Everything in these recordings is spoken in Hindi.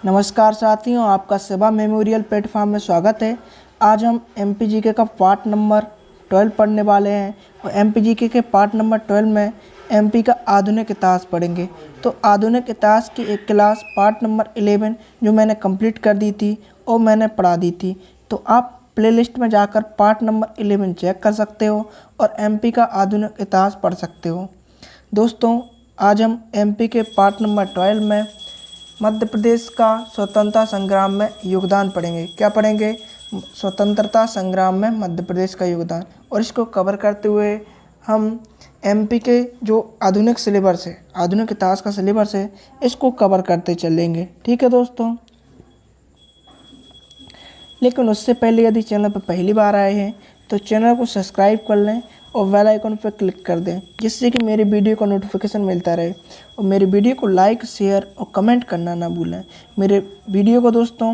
नमस्कार साथियों, आपका सेवा मेमोरियल प्लेटफॉर्म में स्वागत है। आज हम एमपीजीके का पार्ट नंबर 12 पढ़ने वाले हैं और एमपीजीके के पार्ट नंबर 12 में एमपी का आधुनिक इतिहास पढ़ेंगे। तो आधुनिक इतिहास की एक क्लास पार्ट नंबर 11 जो मैंने कंप्लीट कर दी थी और मैंने पढ़ा दी थी, तो आप प्लेलिस्ट में जाकर पार्ट नंबर 11 चेक कर सकते हो और एमपी का आधुनिक इतिहास पढ़ सकते हो। दोस्तों, आज हम एमपी के पार्ट नंबर 12 में मध्य प्रदेश का स्वतंत्रता संग्राम में योगदान पढ़ेंगे। क्या पढ़ेंगे? स्वतंत्रता संग्राम में मध्य प्रदेश का योगदान। और इसको कवर करते हुए हम एमपी के जो आधुनिक सिलेबस है, आधुनिक इतिहास का सिलेबस है, इसको कवर करते चलेंगे। ठीक है दोस्तों, लेकिन उससे पहले यदि चैनल पर पहली बार आए हैं तो चैनल को सब्सक्राइब कर लें और बेल आइकन पर क्लिक कर दें, जिससे कि मेरी वीडियो का नोटिफिकेशन मिलता रहे। और मेरी वीडियो को लाइक, शेयर और कमेंट करना ना भूलें। मेरे वीडियो को दोस्तों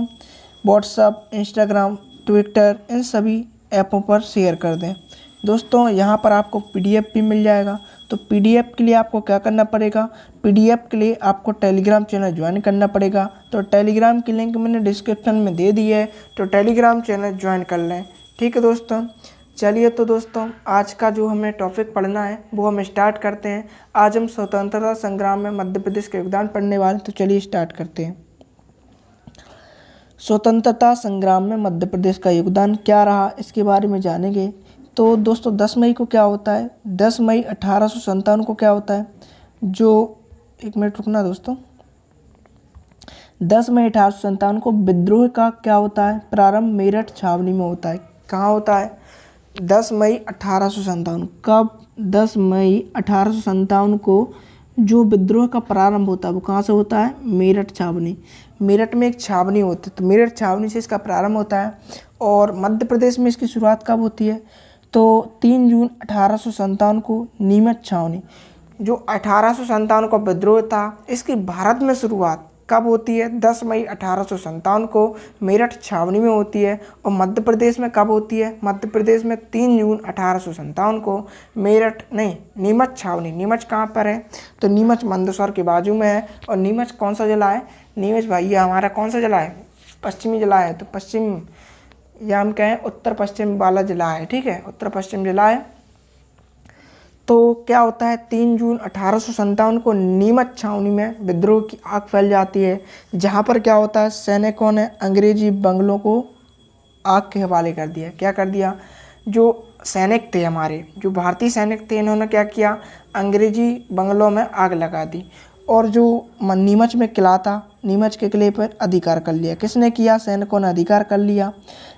व्हाट्सएप, इंस्टाग्राम, ट्विटर, इन सभी ऐपों पर शेयर कर दें। दोस्तों, यहाँ पर आपको पीडीएफ भी मिल जाएगा। तो पीडीएफ के लिए आपको क्या करना पड़ेगा? पीडीएफ के लिए आपको टेलीग्राम चैनल ज्वाइन करना पड़ेगा। तो टेलीग्राम की लिंक मैंने डिस्क्रिप्शन में दे दी है, तो टेलीग्राम चैनल ज्वाइन कर लें। ठीक है दोस्तों, चलिए तो दोस्तों आज का जो हमें टॉपिक पढ़ना है वो हम स्टार्ट करते हैं। आज हम स्वतंत्रता संग्राम में मध्य प्रदेश के योगदान पढ़ने वाले, तो चलिए स्टार्ट करते हैं। स्वतंत्रता संग्राम में मध्य प्रदेश का योगदान क्या रहा, इसके बारे में जानेंगे। तो दोस्तों 10 मई को क्या होता है? 10 मई 1857 को क्या होता है? जो एक मिनट रुकना दोस्तों। 10 मई 1857 को विद्रोह का क्या होता है? प्रारंभ मेरठ छावनी में होता है। कहाँ होता है? 10 मई 1857। कब? 10 मई 1857 को जो विद्रोह का प्रारंभ होता है वो कहाँ से होता है? मेरठ छावनी। मेरठ में एक छावनी होती है, तो मेरठ छावनी से इसका प्रारंभ होता है। और मध्य प्रदेश में इसकी शुरुआत कब होती है? तो 3 जून 1857 को नीमच छावनी, जो 1857 का विद्रोह था, इसकी भारत में शुरुआत कब होती है? 10 मई 1857 को मेरठ छावनी में होती है। और मध्य प्रदेश में कब होती है? मध्य प्रदेश में 3 जून 1857 को मेरठ नहीं, नीमच छावनी। नीमच कहाँ पर है? तो नीमच मंदसौर के बाजू में है। और नीमच कौन सा जिला है? नीमच भैया हमारा कौन सा जिला है? पश्चिमी जिला है। तो पश्चिम, या हम कहें उत्तर पश्चिम वाला जिला है। ठीक है, उत्तर पश्चिम जिला है। तो क्या होता है? 3 जून 1857 को नीमच छावनी में विद्रोह की आग फैल जाती है, जहां पर क्या होता है? सैनिकों ने अंग्रेजी बंगलों को आग के हवाले कर दिया। क्या कर दिया? जो सैनिक थे, हमारे जो भारतीय सैनिक थे, इन्होंने क्या किया? अंग्रेजी बंगलों में आग लगा दी। और जो नीमच में किला था, नीमच के किले पर अधिकार कर लिया। किसने किया? सैनिकों ने अधिकार कर लिया।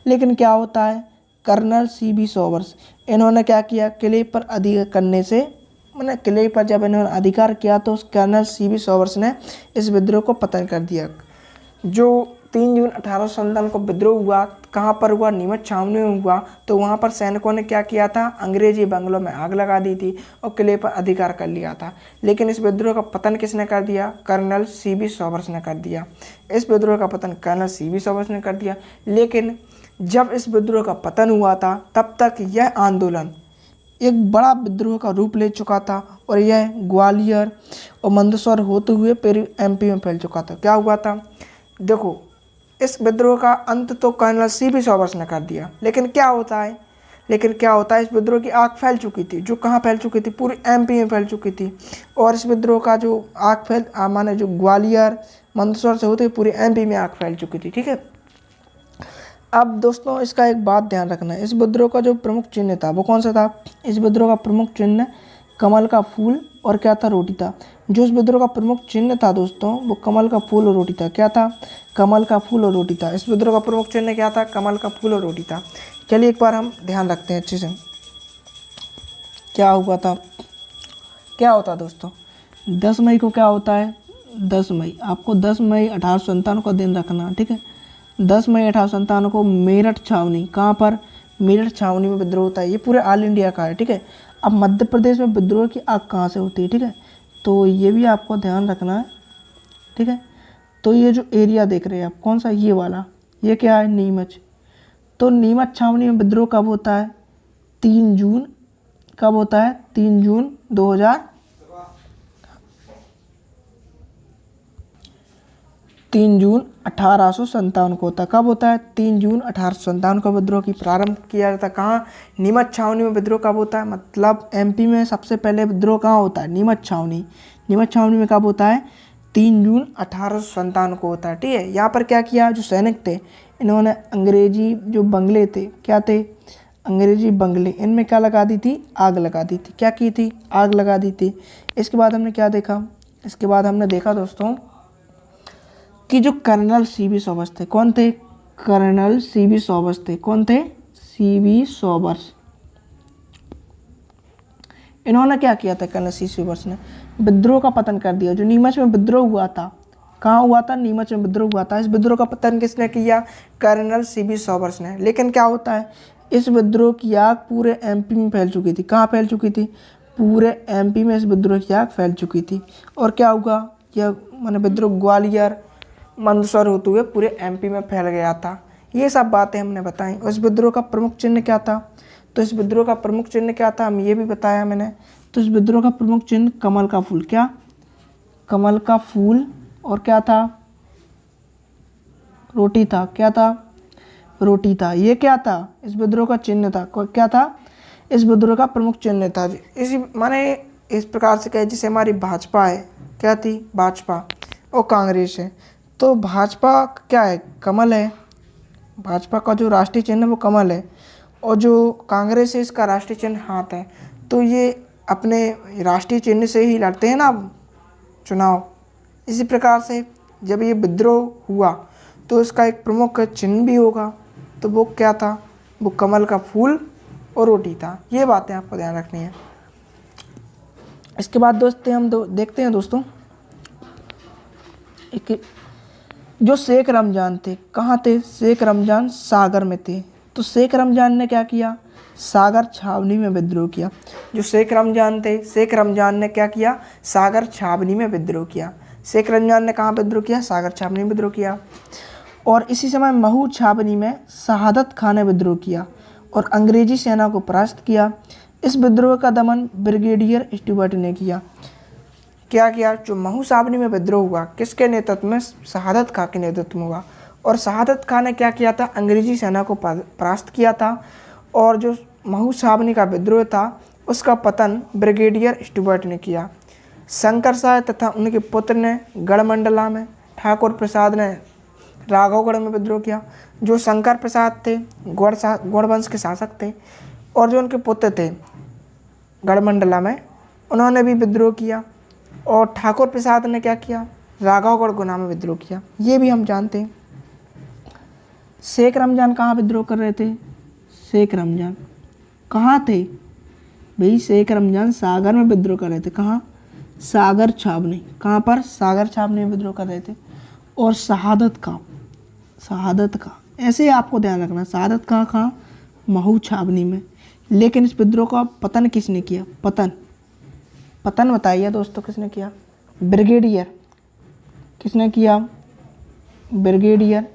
लेकिन क्या होता है? कर्नल सीबी सोवर्स, इन्होंने क्या किया? किले पर अधिकार करने से, मैंने किले पर जब इन्होंने अधिकार किया तो कर्नल सीबी सोवर्स ने इस विद्रोह को पतन कर दिया। जो 3 जून 1857 को विद्रोह हुआ, कहाँ पर हुआ? नीमच छावनी में हुआ। तो वहाँ पर सैनिकों ने क्या किया था? अंग्रेजी बंगलों में आग लगा दी थी और किले पर अधिकार कर लिया था। लेकिन इस विद्रोह का पतन किसने कर दिया? कर्नल सीबी सोवर्स ने कर दिया। इस विद्रोह का पतन कर्नल सीबी सोवर्स ने कर दिया। लेकिन जब इस विद्रोह का पतन हुआ था, तब तक यह आंदोलन एक बड़ा विद्रोह का रूप ले चुका था और यह ग्वालियर और मंदसौर होते हुए फिर एमपी में फैल चुका था। क्या हुआ था? देखो, इस विद्रोह का अंत तो कर्नल सीबी सोवर्स ने कर दिया। लेकिन क्या होता है? इस विद्रोह की आग फैल चुकी थी। जो कहाँ फैल चुकी थी? पूरी एमपी में फैल चुकी थी। और इस विद्रोह का जो आग माने जो ग्वालियर मंदसौर से होते हुए पूरी एमपी में आग फैल चुकी थी। ठीक है, अब दोस्तों इसका एक बात ध्यान रखना है, इस विद्रोह का जो प्रमुख चिन्ह था वो कौन सा था? इस विद्रोह का प्रमुख चिन्ह कमल का फूल और क्या था? रोटी था। जो इस विद्रोह का प्रमुख चिन्ह था दोस्तों, वो कमल का फूल और रोटी था। क्या था? कमल का फूल और रोटी था। इस विद्रोह का प्रमुख चिन्ह क्या था? कमल का फूल और रोटी था। चलिए एक बार हम ध्यान रखते हैं अच्छे से, क्या हुआ था, क्या होता है दोस्तों। 10 मई को क्या होता है? 10 मई, आपको 10 मई 1857 का दिन रखना। ठीक है, 10 मई 1857 को मेरठ छावनी, कहाँ पर? मेरठ छावनी में विद्रोह होता है। ये पूरे ऑल इंडिया का है। ठीक है, अब मध्य प्रदेश में विद्रोह की आग कहाँ से होती है? ठीक है, तो ये भी आपको ध्यान रखना है। ठीक है, तो ये जो एरिया देख रहे हैं आप, कौन सा? ये वाला, ये क्या है? नीमच। तो नीमच छावनी में विद्रोह कब होता है? 3 जून। कब होता है? 3 जून 2000 3 जून 1857 को होता है। कब होता है? 3 जून 1857 को विद्रोह की प्रारंभ किया जाता है। कहाँ? नीमच छावनी में विद्रोह कब होता है? मतलब एमपी में सबसे पहले विद्रोह कहाँ होता है? नीमच छावनी। नीमच छावनी में कब होता है? 3 जून 1857 को होता है। ठीक है। यहाँ पर क्या किया? जो सैनिक थे इन्होंने अंग्रेजी जो बंगले थे, क्या थे? अंग्रेजी बंगले, इनमें क्या लगा दी थी? आग लगा दी थी। क्या की थी? आग लगा दी थी। इसके बाद हमने क्या देखा? इसके बाद हमने देखा दोस्तों कि जो कर्नल सीबी सॉबर्स थे, कौन थे? कर्नल सीबी सॉबर्स थे। कौन थे? CB Sobers. इन्होंने क्या किया था? कर्नल सीबी सॉबर्स ने विद्रोह का पतन कर दिया। जो नीमच में विद्रोह हुआ था, कहाँ हुआ था? नीमच में विद्रोह हुआ था। इस विद्रोह का पतन किसने किया? कर्नल सीबी सॉबर्स ने। लेकिन क्या होता है, इस विद्रोह की आग पूरे एमपी में फैल चुकी थी। कहाँ फैल चुकी थी? पूरे एमपी में इस विद्रोह की आग फैल चुकी थी। और क्या हुआ? यह माने विद्रोह ग्वालियर मंदसौर होते हुए पूरे एमपी में फैल गया था। ये सब बातें हमने बताई। और इस विद्रोह का प्रमुख चिन्ह क्या था? तो इस विद्रोह का प्रमुख चिन्ह क्या था? हम ये भी बताया मैंने। तो इस विद्रोह का प्रमुख चिन्ह कमल का फूल। क्या? कमल का फूल। और क्या था? रोटी था। क्या था? रोटी था। ये क्या था? इस विद्रोह का चिन्ह था। क्या था? इस विद्रोह का प्रमुख चिन्ह था। इसी माने इस प्रकार से कहे जैसे हमारी भाजपा है, क्या थी? भाजपा। और कांग्रेस है। तो भाजपा क्या है? कमल है। भाजपा का जो राष्ट्रीय चिन्ह है वो कमल है। और जो कांग्रेस है इसका राष्ट्रीय चिन्ह हाथ है। तो ये अपने राष्ट्रीय चिन्ह से ही लड़ते हैं ना चुनाव। इसी प्रकार से जब ये विद्रोह हुआ तो इसका एक प्रमुख चिन्ह भी होगा। तो वो क्या था? वो कमल का फूल और रोटी था। ये बातें आपको ध्यान रखनी है। इसके बाद दोस्तों हम देखते हैं दोस्तों एक जो शेख रमजान थे, कहाँ थे? शेख रमजान सागर में थे। तो शेख रमजान ने क्या किया? सागर छावनी में विद्रोह किया। जो शेख रमजान थे, शेख रमजान ने क्या किया? सागर छावनी में विद्रोह किया। शेख रमजान ने कहाँ विद्रोह किया? सागर छावनी में विद्रोह किया। और इसी समय महू छावनी में शहादत खान ने विद्रोह किया और अंग्रेजी सेना को परास्त किया। इस विद्रोह का दमन ब्रिगेडियर स्टुअर्ट ने किया। क्या किया? जो महू छावनी में विद्रोह हुआ किसके नेतृत्व में? शहादत खां के नेतृत्व में हुआ। और शहादत खां ने क्या किया था? अंग्रेजी सेना को परास्त किया था। और जो महू छावनी का विद्रोह था उसका पतन ब्रिगेडियर स्टुअर्ट ने किया। शंकर शाह तथा उनके पुत्र ने गढ़मंडला में, ठाकुर प्रसाद ने राघवगढ़ में विद्रोह किया। जो शंकर प्रसाद थे गौड़ वंश के शासक थे और जो उनके पुत्र थे गढ़मंडला में, उन्होंने भी विद्रोह किया। और ठाकुर प्रसाद ने क्या किया? राघवगढ़ गुना में विद्रोह किया। ये भी हम जानते हैं। शेख रमजान कहाँ विद्रोह कर रहे थे? शेख रमजान कहाँ थे भाई? शेख रमजान सागर में विद्रोह कर रहे थे। कहाँ? सागर छावनी। कहाँ पर? सागर छावनी में विद्रोह कर रहे थे। और शहादत का ऐसे ही आपको ध्यान रखना, शहादत कहाँ? महू छावनी में। लेकिन इस विद्रोह का पतन किसने किया? पतन बताइए दोस्तों किसने किया? ब्रिगेडियर। किसने किया? ब्रिगेडियर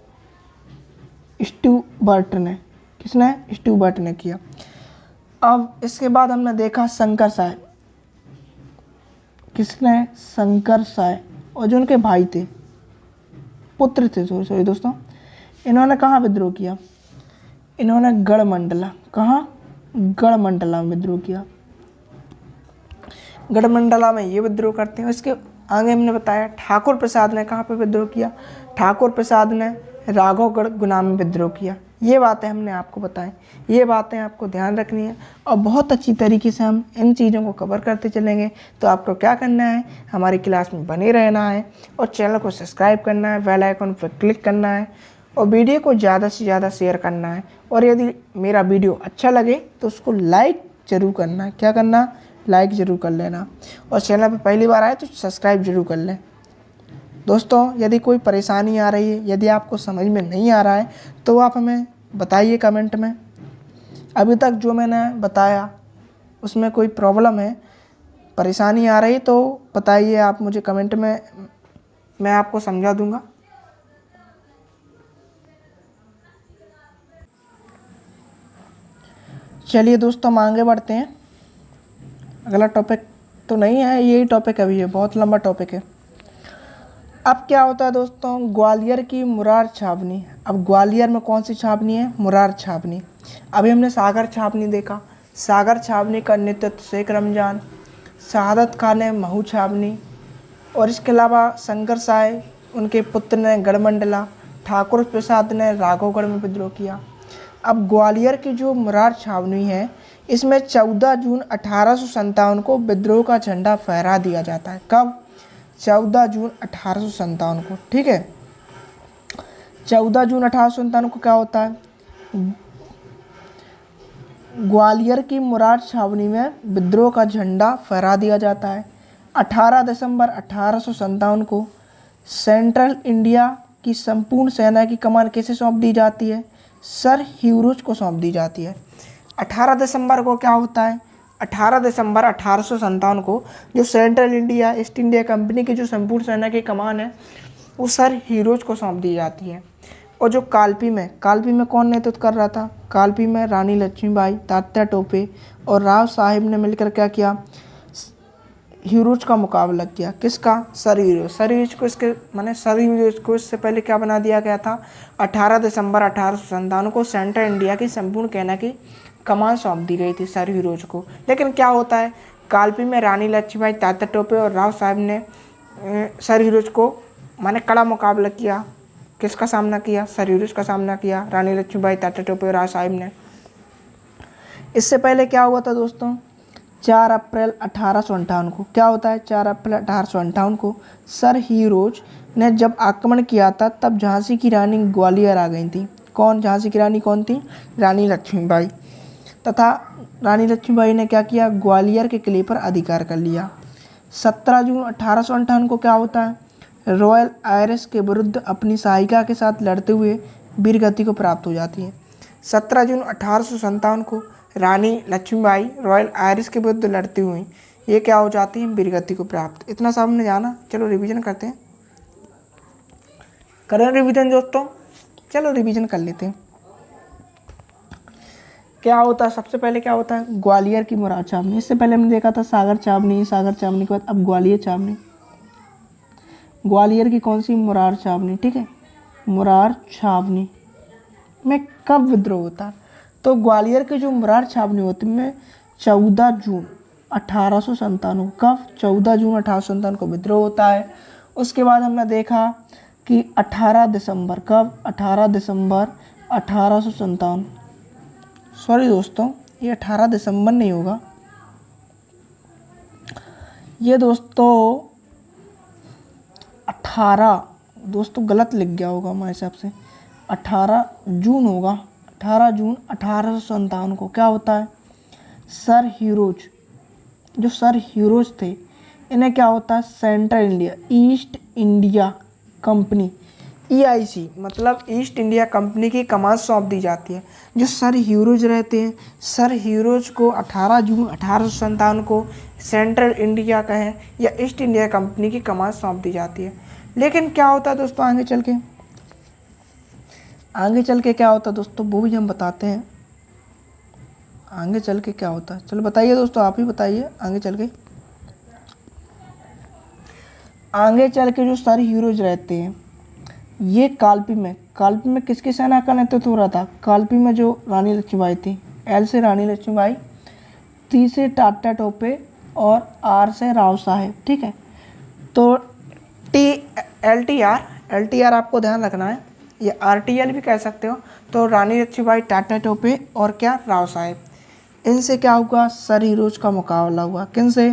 स्टुअर्ट ने। किसने? स्टुअर्ट ने किया। अब इसके बाद हमने देखा शंकर शाह। किसने? शंकर शाह। और जो उनके भाई थे, पुत्र थे, सॉरी दोस्तों, इन्होंने कहाँ विद्रोह किया? इन्होंने गढ़मंडला। कहाँ? गढ़मंडला में विद्रोह किया। गढ़मंडला में ये विद्रोह करते हैं। इसके आगे हमने बताया ठाकुर प्रसाद ने कहाँ पर विद्रोह किया? ठाकुर प्रसाद ने राघवगढ़ गुना में विद्रोह किया। ये बातें हमने आपको बताएं। ये बातें आपको ध्यान रखनी है और बहुत अच्छी तरीके से हम इन चीज़ों को कवर करते चलेंगे। तो आपको क्या करना है? हमारी क्लास में बने रहना है और चैनल को सब्सक्राइब करना है, बेल आइकन पर क्लिक करना है और वीडियो को ज़्यादा से ज़्यादा शेयर करना है। और यदि मेरा वीडियो अच्छा लगे तो उसको लाइक ज़रूर करना है। क्या करना? लाइक ज़रूर कर लेना। और चैनल पर पहली बार आए तो सब्सक्राइब ज़रूर कर लें। दोस्तों यदि कोई परेशानी आ रही है, यदि आपको समझ में नहीं आ रहा है तो आप हमें बताइए कमेंट में। अभी तक जो मैंने बताया उसमें कोई प्रॉब्लम है, परेशानी आ रही तो बताइए आप मुझे कमेंट में, मैं आपको समझा दूंगा। चलिए दोस्तों हम आगे बढ़ते हैं। अगला टॉपिक तो नहीं है, यही टॉपिक अभी है, बहुत लंबा टॉपिक है। अब क्या होता है दोस्तों, ग्वालियर की मुरार छावनी। अब ग्वालियर में कौन सी छावनी है, मुरार छावनी। अभी हमने सागर छावनी देखा, सागर छावनी का नेतृत्व शेख रमजान, शहादत खान ने महू छावनी, और इसके अलावा शंकर साय उनके पुत्र ने गढ़मंडला, ठाकुर प्रसाद ने राघवगढ़ में विद्रोह किया। अब ग्वालियर की जो मुरार छावनी है, इसमें 14 जून 1857 को विद्रोह का झंडा फहरा दिया जाता है। कब, 14 जून 1857 को, ठीक है। 14 जून 1857 को क्या होता है, ग्वालियर की मुरार छावनी में विद्रोह का झंडा फहरा दिया जाता है। 18 दिसंबर 1857 को सेंट्रल इंडिया की संपूर्ण सेना की कमान किसे सौंप दी जाती है, सर ह्यूरोज को सौंप दी जाती है। 18 दिसंबर को क्या होता है, 18 दिसंबर 1857 को जो central India east India company की जो संपूर्ण सेना की कमान है वो सर ह्यूरोज को सौंप दी जाती है। और जो कालपी में कौन नेतृत्व कर रहा था, कालपी में रानी लक्ष्मीबाई, तात्या टोपे और राव साहिब ने मिलकर क्या किया, ह्यूरोज का मुकाबला किया। किसका, सर ह्यूरोज। सर ह्यूरोज को इसके माने सर ह्यूरोज को इससे पहले क्या बना दिया गया था, 18 दिसंबर 1857 को सेंट्रल इंडिया की संपूर्ण सेना की कमान सौंप दी गई थी सर ह्यूरोज को। लेकिन क्या होता है, कालपी में रानी लक्ष्मीबाई, तात्या टोपे और राव साहब ने सर ह्यूरोज को माने कड़ा मुकाबला किया। किसका सामना किया, सर ह्यूरोज का सामना किया, रानी लक्ष्मीबाई, तात्या टोपे और राव साहब ने। इससे पहले क्या हुआ था दोस्तों, 4 अप्रैल 1858 को क्या होता है, 4 अप्रैल 1858 को सर ह्यूरोज ने जब आक्रमण किया था तब झांसी की रानी ग्वालियर आ गई थी। कौन, झांसी की रानी कौन थी, रानी लक्ष्मीबाई। तथा रानी लक्ष्मीबाई ने क्या किया, ग्वालियर के किले पर अधिकार कर लिया। 17 जून 1858 को क्या होता है, रॉयल आयरिश के विरुद्ध अपनी सहायिका के साथ लड़ते हुए वीरगति को प्राप्त हो जाती है। 17 जून 1857 को रानी लक्ष्मीबाई रॉयल आयरिश के विरुद्ध लड़ती हुई ये क्या हो जाती है, वीरगति को प्राप्त। इतना सब हमने जाना, चलो रिवीजन करते हैं। करें रिवीजन दोस्तों, चलो रिवीजन कर लेते हैं। क्या होता है, सबसे पहले क्या होता है, ग्वालियर की मुरार छावनी। इससे पहले हमने देखा था सागर छावनी, सागर छावनी के बाद अब ग्वालियर छावनी। ग्वालियर की कौन सी, मुरार छावनी, ठीक है। मुरार छावनी में कब विद्रोह होता है, तो ग्वालियर की जो मुरार छावनी होती है 14 जून 1857, कब, 14 जून 1857 को विद्रोह होता है। उसके बाद हमने देखा कि 18 दिसंबर, कब, 18 दिसंबर 1857, सॉरी दोस्तों ये 18 दिसंबर नहीं होगा, ये दोस्तों 18 दोस्तों गलत लिख गया होगा हमारे हिसाब से, 18 जून होगा। 18 जून 1857 को क्या होता है, सर ह्यूरोज, जो सर ह्यूरोज थे इन्हें क्या होता है, central India east India company EIC मतलब ईस्ट इंडिया कंपनी की कमान सौंप दी जाती है। जो सर ह्यूरोज रहते हैं, सर ह्यूरोज को 18 जून 1857 को सेंट्रल इंडिया कहें या ईस्ट इंडिया कंपनी की कमान सौंप दी जाती है। लेकिन क्या होता है दोस्तों आगे चल के क्या होता है दोस्तों, वो भी हम बताते हैं। आगे चल के क्या होता है, चलो बताइए दोस्तों, आप ही बताइए। आगे चल के जो सर ह्यूरोज रहते हैं ये कालपी में किसकी सेना का नेतृत्व हो रहा था, कालपी में जो रानी लक्ष्मीबाई थी, L से रानी लक्ष्मीबाई, T से तात्या टोपे और R से राव साहेब, ठीक है। तो LTR आपको ध्यान रखना है, ये RTL भी कह सकते हो। तो रानी लक्ष्मीबाई, तात्या टोपे और क्या, राव साहेब, इनसे क्या हुआ, सर ह्यूरोज का मुकाबला हुआ। किनसे,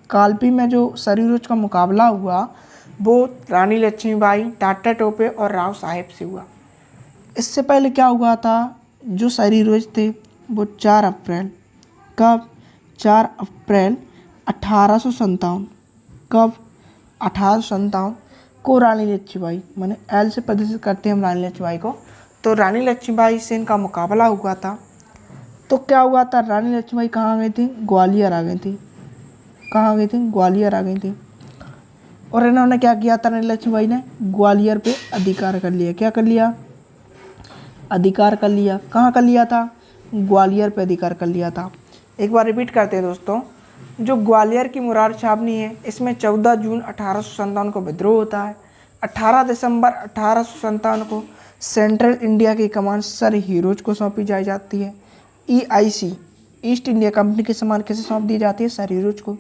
कालपी में जो सर ह्यूरोज का मुकाबला हुआ वो रानी लक्ष्मीबाई, तात्या टोपे और राव साहेब से हुआ। इससे पहले क्या हुआ था, जो सर ह्यूरोज थे वो 4 अप्रैल, कब, 4 अप्रैल 1857, कब, 1857 को रानी लक्ष्मीबाई, माने L से प्रदर्शित करते हैं हम रानी लक्ष्मीबाई को, तो रानी लक्ष्मीबाई से इनका मुकाबला हुआ था। तो क्या हुआ था, रानी लक्ष्मीबाई कहाँ आ गई थी, ग्वालियर आ गई थी। कहाँ आ गई थी, ग्वालियर आ गई थी। और इन्होंने क्या किया था, रानी लक्ष्मीबाई ने ग्वालियर पे अधिकार कर लिया। क्या कर लिया, अधिकार कर लिया। कहाँ कर लिया था, ग्वालियर पे अधिकार कर लिया था। एक बार रिपीट करते हैं दोस्तों, जो ग्वालियर की मुरार छावनी है इसमें 14 जून 1857 को विद्रोह होता है। 18 दिसंबर 1857 को सेंट्रल इंडिया की कमान सर हीरोज को सौंपी जाती है। EIC ईस्ट इंडिया कंपनी की कमान किसे सौंप दी जाती है? सर हीरोज को।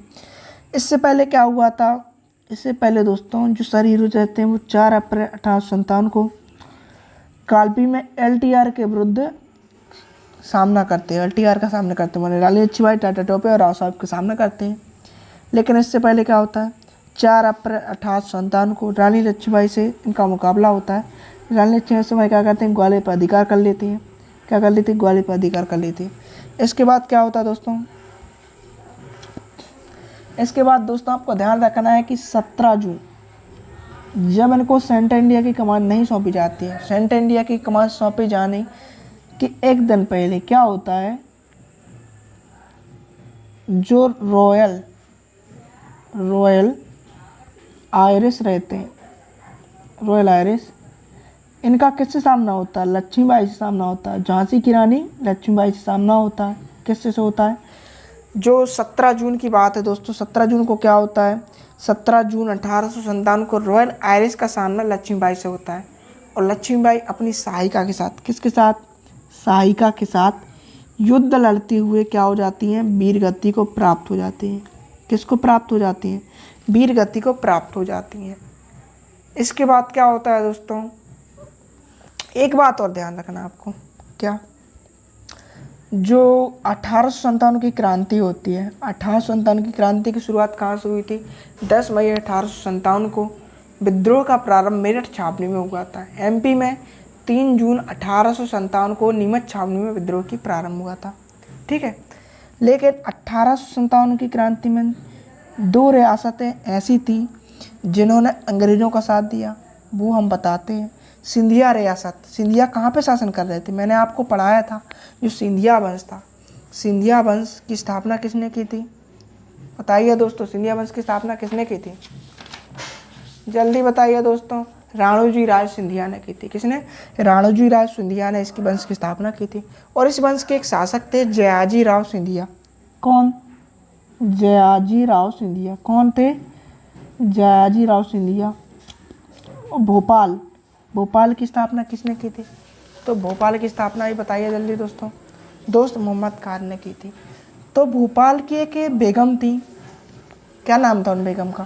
इससे पहले क्या हुआ था? इससे पहले दोस्तों जो सर हीरोज रहते हैं वो 4 अप्रैल 1857 को कालपी में LTR के विरुद्ध सामना करते हैं, LTR का सामना करते हैं, रानी लक्ष्मीबाई, टाटा टोपे और राव साहब का सामना करते हैं। लेकिन इससे पहले क्या होता है? 4 अप्रैल 1857 को रानी लक्ष्मीबाई से इनका मुकाबला होता है। रानी लक्ष्मीबाई क्या करते हैं? ग्वालियर पर अधिकार कर लेती हैं। क्या कर लेती है? ग्वालियर पर अधिकार कर लेती है। इसके बाद क्या होता है दोस्तों? इसके बाद दोस्तों आपको ध्यान रखना है कि 17 जून जब इनको सेंट्रल इंडिया की कमान नहीं सौंपी जाती है, सेंट्रल इंडिया की कमान सौंपे जाने कि एक दिन पहले क्या होता है? जो रॉयल आयरिश रहते हैं, रॉयल आयरिश, इनका किससे सामना होता है? लक्ष्मीबाई से सामना होता है। झांसी की रानी लक्ष्मीबाई से सामना होता है। किससे से होता है? जो 17 जून की बात है दोस्तों, 17 जून को क्या होता है? 17 जून 1857 को रॉयल आयरिश का सामना लक्ष्मीबाई से होता है। और लक्ष्मीबाई अपनी सहायिका के साथ, किसके साथ? सहायिका के साथ युद्ध लड़ते हुए क्या हो जाती हैं? वीरगति को प्राप्त हो जाती हैं। किसको प्राप्त हो जाती हैं? वीरगति को प्राप्त हो जाती हैं। इसके बाद क्या होता है दोस्तों? एक बात और ध्यान रखना आपको, क्या? जो 1857 की क्रांति होती है, 1857 की क्रांति की शुरुआत कहाँ से हुई थी? 10 मई 1857 को विद्रोह का प्रारंभ मेरठ छावनी में हुआ था। MP में 3 जून 1857 को नीमच छावनी में विद्रोह की प्रारंभ हुआ था। ठीक है, लेकिन 1857 की क्रांति में 2 रियासतें ऐसी थी जिन्होंने अंग्रेज़ों का साथ दिया, वो हम बताते हैं। सिंधिया रियासत, सिंधिया कहाँ पे शासन कर रहे थे? मैंने आपको पढ़ाया था, जो सिंधिया वंश था, सिंधिया वंश की स्थापना किसने की थी? बताइए दोस्तों, सिंधिया वंश की स्थापना किसने की थी? जल्दी बताइए दोस्तों। राणोजी राव सिंधिया ने की थी। किसने? राणोजी राव सिंधिया ने इसकी वंश की स्थापना की थी। और इस वंश के एक शासक थे जयाजी राव सिंधिया। कौन? जयाजी राव सिंधिया। कौन थे? जयाजी राव सिंधिया। और भोपाल की स्थापना किसने की थी? तो भोपाल की स्थापना ही बताइए जल्दी दोस्तों। दोस्त मोहम्मद खान ने की थी। तो भोपाल की एक बेगम थी, क्या नाम था उन बेगम का?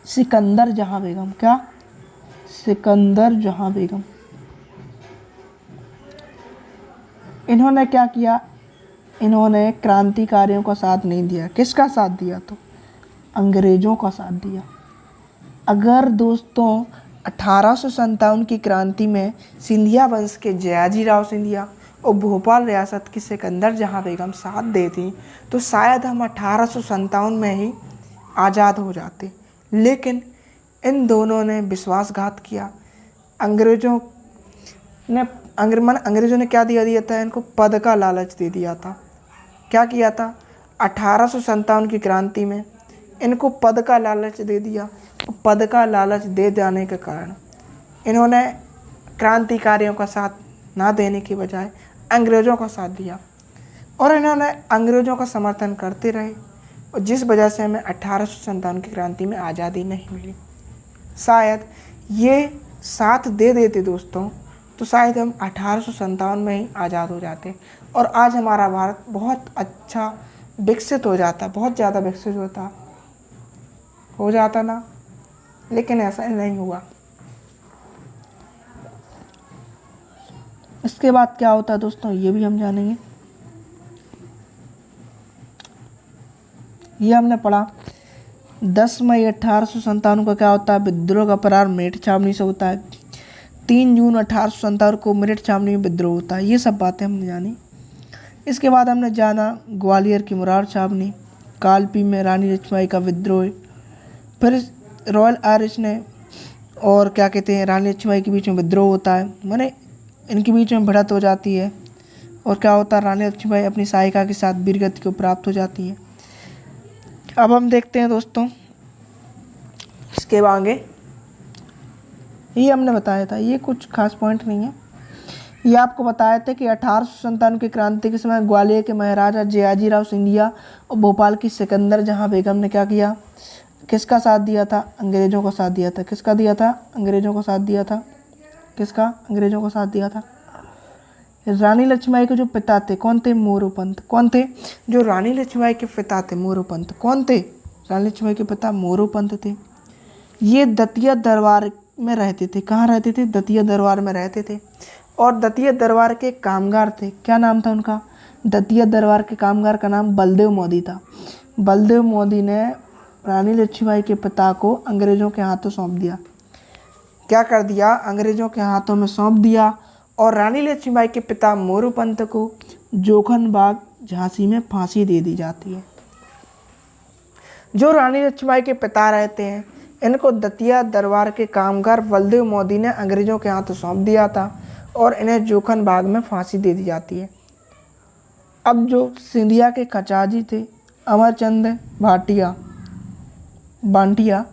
सिकंदर जहां बेगम। क्या? सिकंदर जहां बेगम। इन्होंने क्या किया? इन्होंने क्रांतिकारियों का साथ नहीं दिया। किसका साथ दिया? तो अंग्रेजों का साथ दिया। अगर दोस्तों 1857 की क्रांति में सिंधिया वंश के जयाजी राव सिंधिया और भोपाल रियासत की सिकंदर जहां बेगम साथ देती तो शायद हम 1857 में ही आज़ाद हो जाते। लेकिन इन दोनों ने विश्वासघात किया। अंग्रेज़ों ने क्या दिया था? इनको पद का लालच दे दिया था। क्या किया था? 1857 की क्रांति में इनको पद का लालच दे दिया। पद का लालच दे जाने के कारण इन्होंने क्रांतिकारियों का साथ ना देने की बजाय अंग्रेज़ों का साथ दिया और इन्होंने अंग्रेज़ों का समर्थन करते रहे, और जिस वजह से हमें 1857 की क्रांति में आज़ादी नहीं मिली। शायद ये साथ दे देते दोस्तों तो शायद हम 1857 में ही आज़ाद हो जाते और आज हमारा भारत बहुत अच्छा विकसित हो जाता, बहुत ज़्यादा विकसित हो जाता ना। लेकिन ऐसा नहीं हुआ। इसके बाद क्या होता है दोस्तों, ये भी हम जानेंगे। ये हमने पढ़ा 10 मई 1857 को क्या होता है? विद्रोह का प्रारंभ मेरठ छावनी से होता है। 3 जून 1857 को मेरठ छावनी में विद्रोह होता है। ये सब बातें हमने जानी। इसके बाद हमने जाना ग्वालियर की मुरार छावनी, कालपी में रानी लक्ष्मीबाई का विद्रोह, फिर रॉयल आयरिश ने और क्या कहते हैं रानी लक्ष्मीबाई के बीच में विद्रोह होता है, माने इनके बीच में भिड़ंत हो जाती है और क्या होता है? रानी लक्ष्मीबाई अपनी सहायिका के साथ वीरगति को प्राप्त हो जाती है। अब हम देखते हैं दोस्तों इसके आगे। ये हमने बताया था, ये कुछ खास पॉइंट नहीं है। ये आपको बताया था कि 1857 की क्रांति के समय ग्वालियर के महाराजा जयाजी राव सिंधिया और भोपाल की सिकंदर जहां बेगम ने क्या किसका साथ दिया था? अंग्रेज़ों का साथ दिया था। किसका दिया था? अंग्रेज़ों का साथ दिया था। किसका? अंग्रेज़ों का साथ दिया था। रानी लक्ष्मीबाई के जो पिता थे कौन थे? मोरोपंत। कौन थे? जो रानी लक्ष्मीबाई के पिता थे मोरोपंत। कौन थे? रानी लक्ष्मीबाई के पिता मोरोपंत थे। ये दतिया दरबार में रहते थे। कहाँ रहते थे? दतिया दरबार में रहते थे। और दतिया दरबार के कामगार थे। क्या नाम था उनका? दतिया दरबार के कामगार का नाम बलदेव मोदी था। बलदेव मोदी ने रानी लक्ष्मीबाई के पिता को अंग्रेज़ों के हाथों सौंप दिया। क्या कर दिया? अंग्रेज़ों के हाथों में सौंप दिया। और रानी लक्ष्मीबाई के पिता मोरोपंत को जोखनबाग झांसी में फांसी दे दी जाती है। जो रानी लक्ष्मीबाई के पिता रहते हैं इनको दतिया दरबार के कामगार बलदेव मोदी ने अंग्रेज़ों के हाथों सौंप दिया था और इन्हें जोखनबाग में फांसी दे दी जाती है। अब जो सिंधिया के खचाजी थे अमरचंद बांटिया,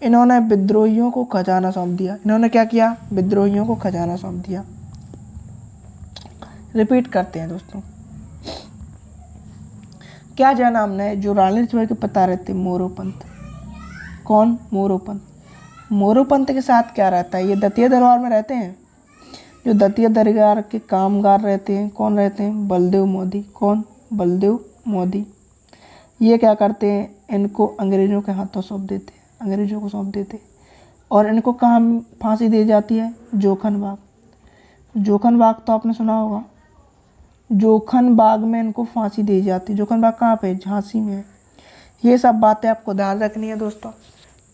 इन्होंने विद्रोहियों को खजाना सौंप दिया। इन्होंने क्या किया? विद्रोहियों को खजाना सौंप दिया। रिपीट करते हैं दोस्तों। क्या जाना हमने? जो रानी लक्ष्मीबाई के पिता रहते मोरोपंत। कौन? मोरोपंत। मोरोपंत के साथ क्या रहता है? ये दतिया दरबार में रहते हैं। जो दतिया दरबार के कामगार रहते हैं कौन रहते हैं? बलदेव मोदी। कौन? बलदेव मोदी। ये क्या करते हैं? इनको अंग्रेज़ों के हाथों सौंप देते हैं। अंग्रेज़ों को सौंप देते हैं। और इनको कहाँ फांसी दी जाती है? जोखनबाग। जोखनबाग तो आपने सुना होगा। जोखनबाग में इनको फांसी दी जाती है। जोखनबाग कहाँ पे? झांसी में है। ये सब बातें आपको ध्यान रखनी है दोस्तों।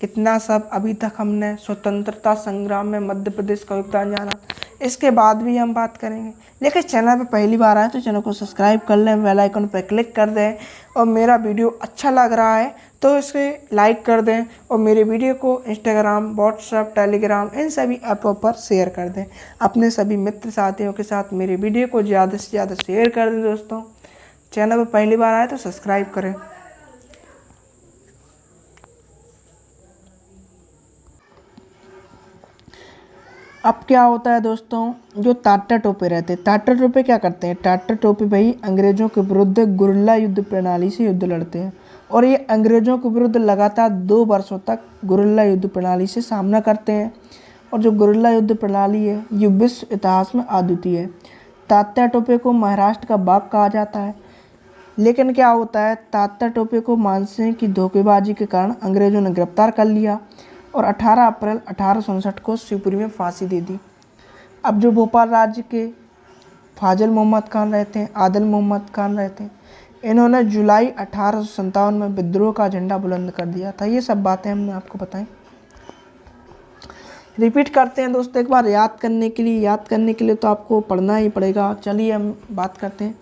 इतना सब अभी तक हमने स्वतंत्रता संग्राम में मध्य प्रदेश का योगदान जाना। इसके बाद भी हम बात करेंगे। लेकिन चैनल पर पहली बार आए तो चैनल को सब्सक्राइब कर लें, बेल आइकन पर क्लिक कर दें। और मेरा वीडियो अच्छा लग रहा है तो इसे लाइक कर दें। और मेरे वीडियो को इंस्टाग्राम, व्हाट्सएप, टेलीग्राम इन सभी ऐपों पर शेयर कर दें। अपने सभी मित्र साथियों के साथ मेरे वीडियो को ज़्यादा से ज़्यादा शेयर कर दें दोस्तों। चैनल पर पहली बार आए तो सब्सक्राइब करें। अब क्या होता है दोस्तों? जो टाटा टोपे रहते हैं, टाटा टोपे क्या करते हैं? टाटा टोपे भाई अंग्रेज़ों के विरुद्ध गुरिल्ला युद्ध प्रणाली से युद्ध लड़ते हैं। और ये अंग्रेज़ों के विरुद्ध लगातार 2 वर्षों तक गुरिल्ला युद्ध प्रणाली से सामना करते हैं। और जो गुरिल्ला युद्ध प्रणाली है ये विश्व इतिहास में अद्वितीय है। तात्या टोपे को महाराष्ट्र का बाघ कहा जाता है। लेकिन क्या होता है? तात्या टोपे को मानसिंह की धोखेबाजी के कारण अंग्रेज़ों ने गिरफ्तार कर लिया और 18 अप्रैल 1859 को शिवपुरी में फांसी दे दी। अब जो भोपाल राज्य के फाजिल मोहम्मद खान रहते हैं, आदिल मोहम्मद खान रहते हैं, इन्होंने जुलाई 1857 में विद्रोह का झंडा बुलंद कर दिया था। ये सब बातें हमने आपको बताई। रिपीट करते हैं दोस्तों एक बार याद करने के लिए तो आपको पढ़ना ही पड़ेगा। चलिए हम बात करते हैं।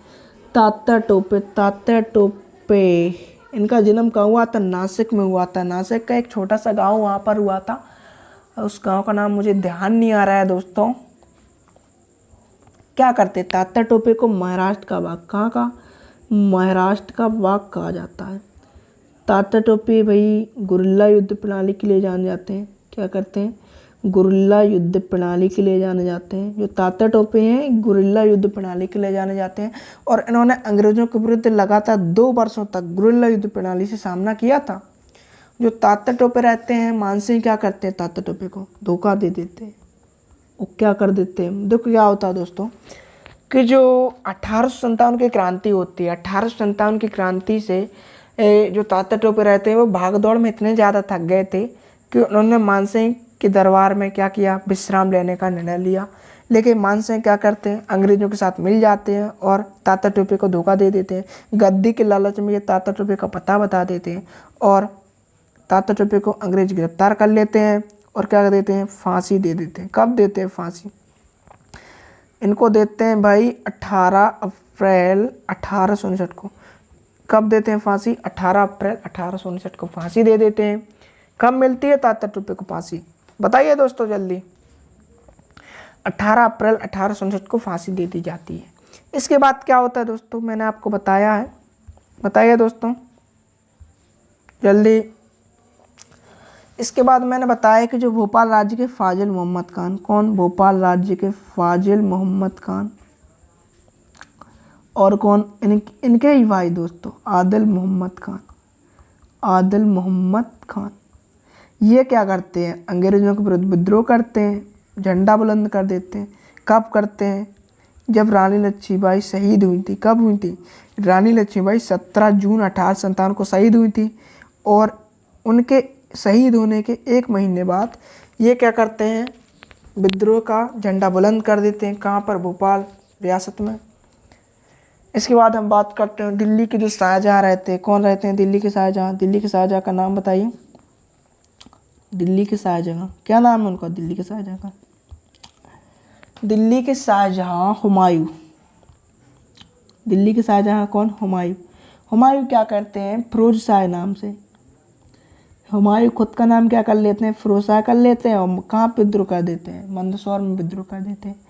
तात्या टोपे इनका जन्म कहाँ हुआ था? नासिक में हुआ था। नासिक का एक छोटा सा गांव वहाँ पर हुआ था। उस गांव का नाम मुझे ध्यान नहीं आ रहा है दोस्तों। क्या करते? तात्या टोपे को महाराष्ट्र का बाघ, कहाँ का? महाराष्ट्र का बाघ कहा जाता है। तात्या टोपे भाई गुरिल्ला युद्ध प्रणाली के लिए जाने जाते हैं। क्या करते हैं? गुरिल्ला युद्ध प्रणाली के लिए जाने जाते हैं। जो तात्या टोपे हैं गुरिल्ला युद्ध प्रणाली के लिए जाने जाते हैं। और इन्होंने अंग्रेज़ों के विरुद्ध लगातार 2 वर्षों तक गुरिल्ला युद्ध प्रणाली से सामना किया था। जो तात्या टोपे रहते हैं मानसिंह क्या करते हैं? तात्या टोपे को धोखा दे देते हैं। वो क्या कर देते हैं? देखो क्या होता है दोस्तों कि जो 1857 की क्रांति होती है, 1857 की क्रांति से जो तात्या टोपे रहते हैं वो भाग दौड़ में इतने ज़्यादा थक गए थे कि उन्होंने मानसिंह के दरबार में क्या किया? विश्राम लेने का निर्णय लिया। लेकिन मानसिंह क्या करते हैं? अंग्रेज़ों के साथ मिल जाते हैं और तात्या टोपे को धोखा दे देते हैं। गद्दी के लालच में ये तात्या टोपे का पता बता देते हैं और तात्या टोपे को अंग्रेज गिरफ्तार कर लेते हैं और क्या कर देते हैं? फांसी दे देते हैं। कब देते हैं फांसी? इनको देते हैं भाई 18 अप्रैल 1859 को। कब देते हैं फांसी? 18 अप्रैल 1859 को फांसी दे देते हैं। कब मिलती है तात्या टोपे को फांसी? बताइए दोस्तों जल्दी। 18 अप्रैल 1859 को फांसी दे दी जाती है। इसके बाद क्या होता है दोस्तों? मैंने आपको बताया है, बताइए दोस्तों जल्दी। इसके बाद मैंने बताया कि जो भोपाल राज्य के फाजिल मोहम्मद खान, कौन? भोपाल राज्य के फाजिल मोहम्मद खान और कौन? इनके ही भाई दोस्तों आदिल मोहम्मद खान। आदिल मोहम्मद खान ये क्या करते हैं, अंग्रेजों के विरुद्ध विद्रोह करते हैं, झंडा बुलंद कर देते हैं। कब करते हैं, जब रानी लक्ष्मीबाई शहीद हुई थी। कब हुई थी, रानी लक्ष्मीबाई 17 जून 1857 को शहीद हुई थी। और उनके शहीद होने के 1 महीने बाद ये क्या करते हैं, विद्रोह का झंडा बुलंद कर देते हैं। कहाँ पर, भोपाल रियासत में। इसके बाद हम बात करते हैं दिल्ली के जो शाहजहाँ रहते हैं। कौन रहते हैं दिल्ली के शाहजहाँ, दिल्ली के शाहजहाँ का नाम बताइए। दिल्ली के शाहजहाँ क्या नाम है उनका, दिल्ली के शाहजहाँ का, दिल्ली के शाहजहाँ हुमायूं। दिल्ली के शाहजहाँ कौन, हुमायूं। हुमायूं क्या करते हैं, फिरोज शाह नाम से। हुमायूं खुद का नाम क्या कर लेते हैं, फिरोज शाह कर लेते हैं। और कहाँ विद्रोह कर देते हैं, मंदसौर में विद्रोह कर देते हैं।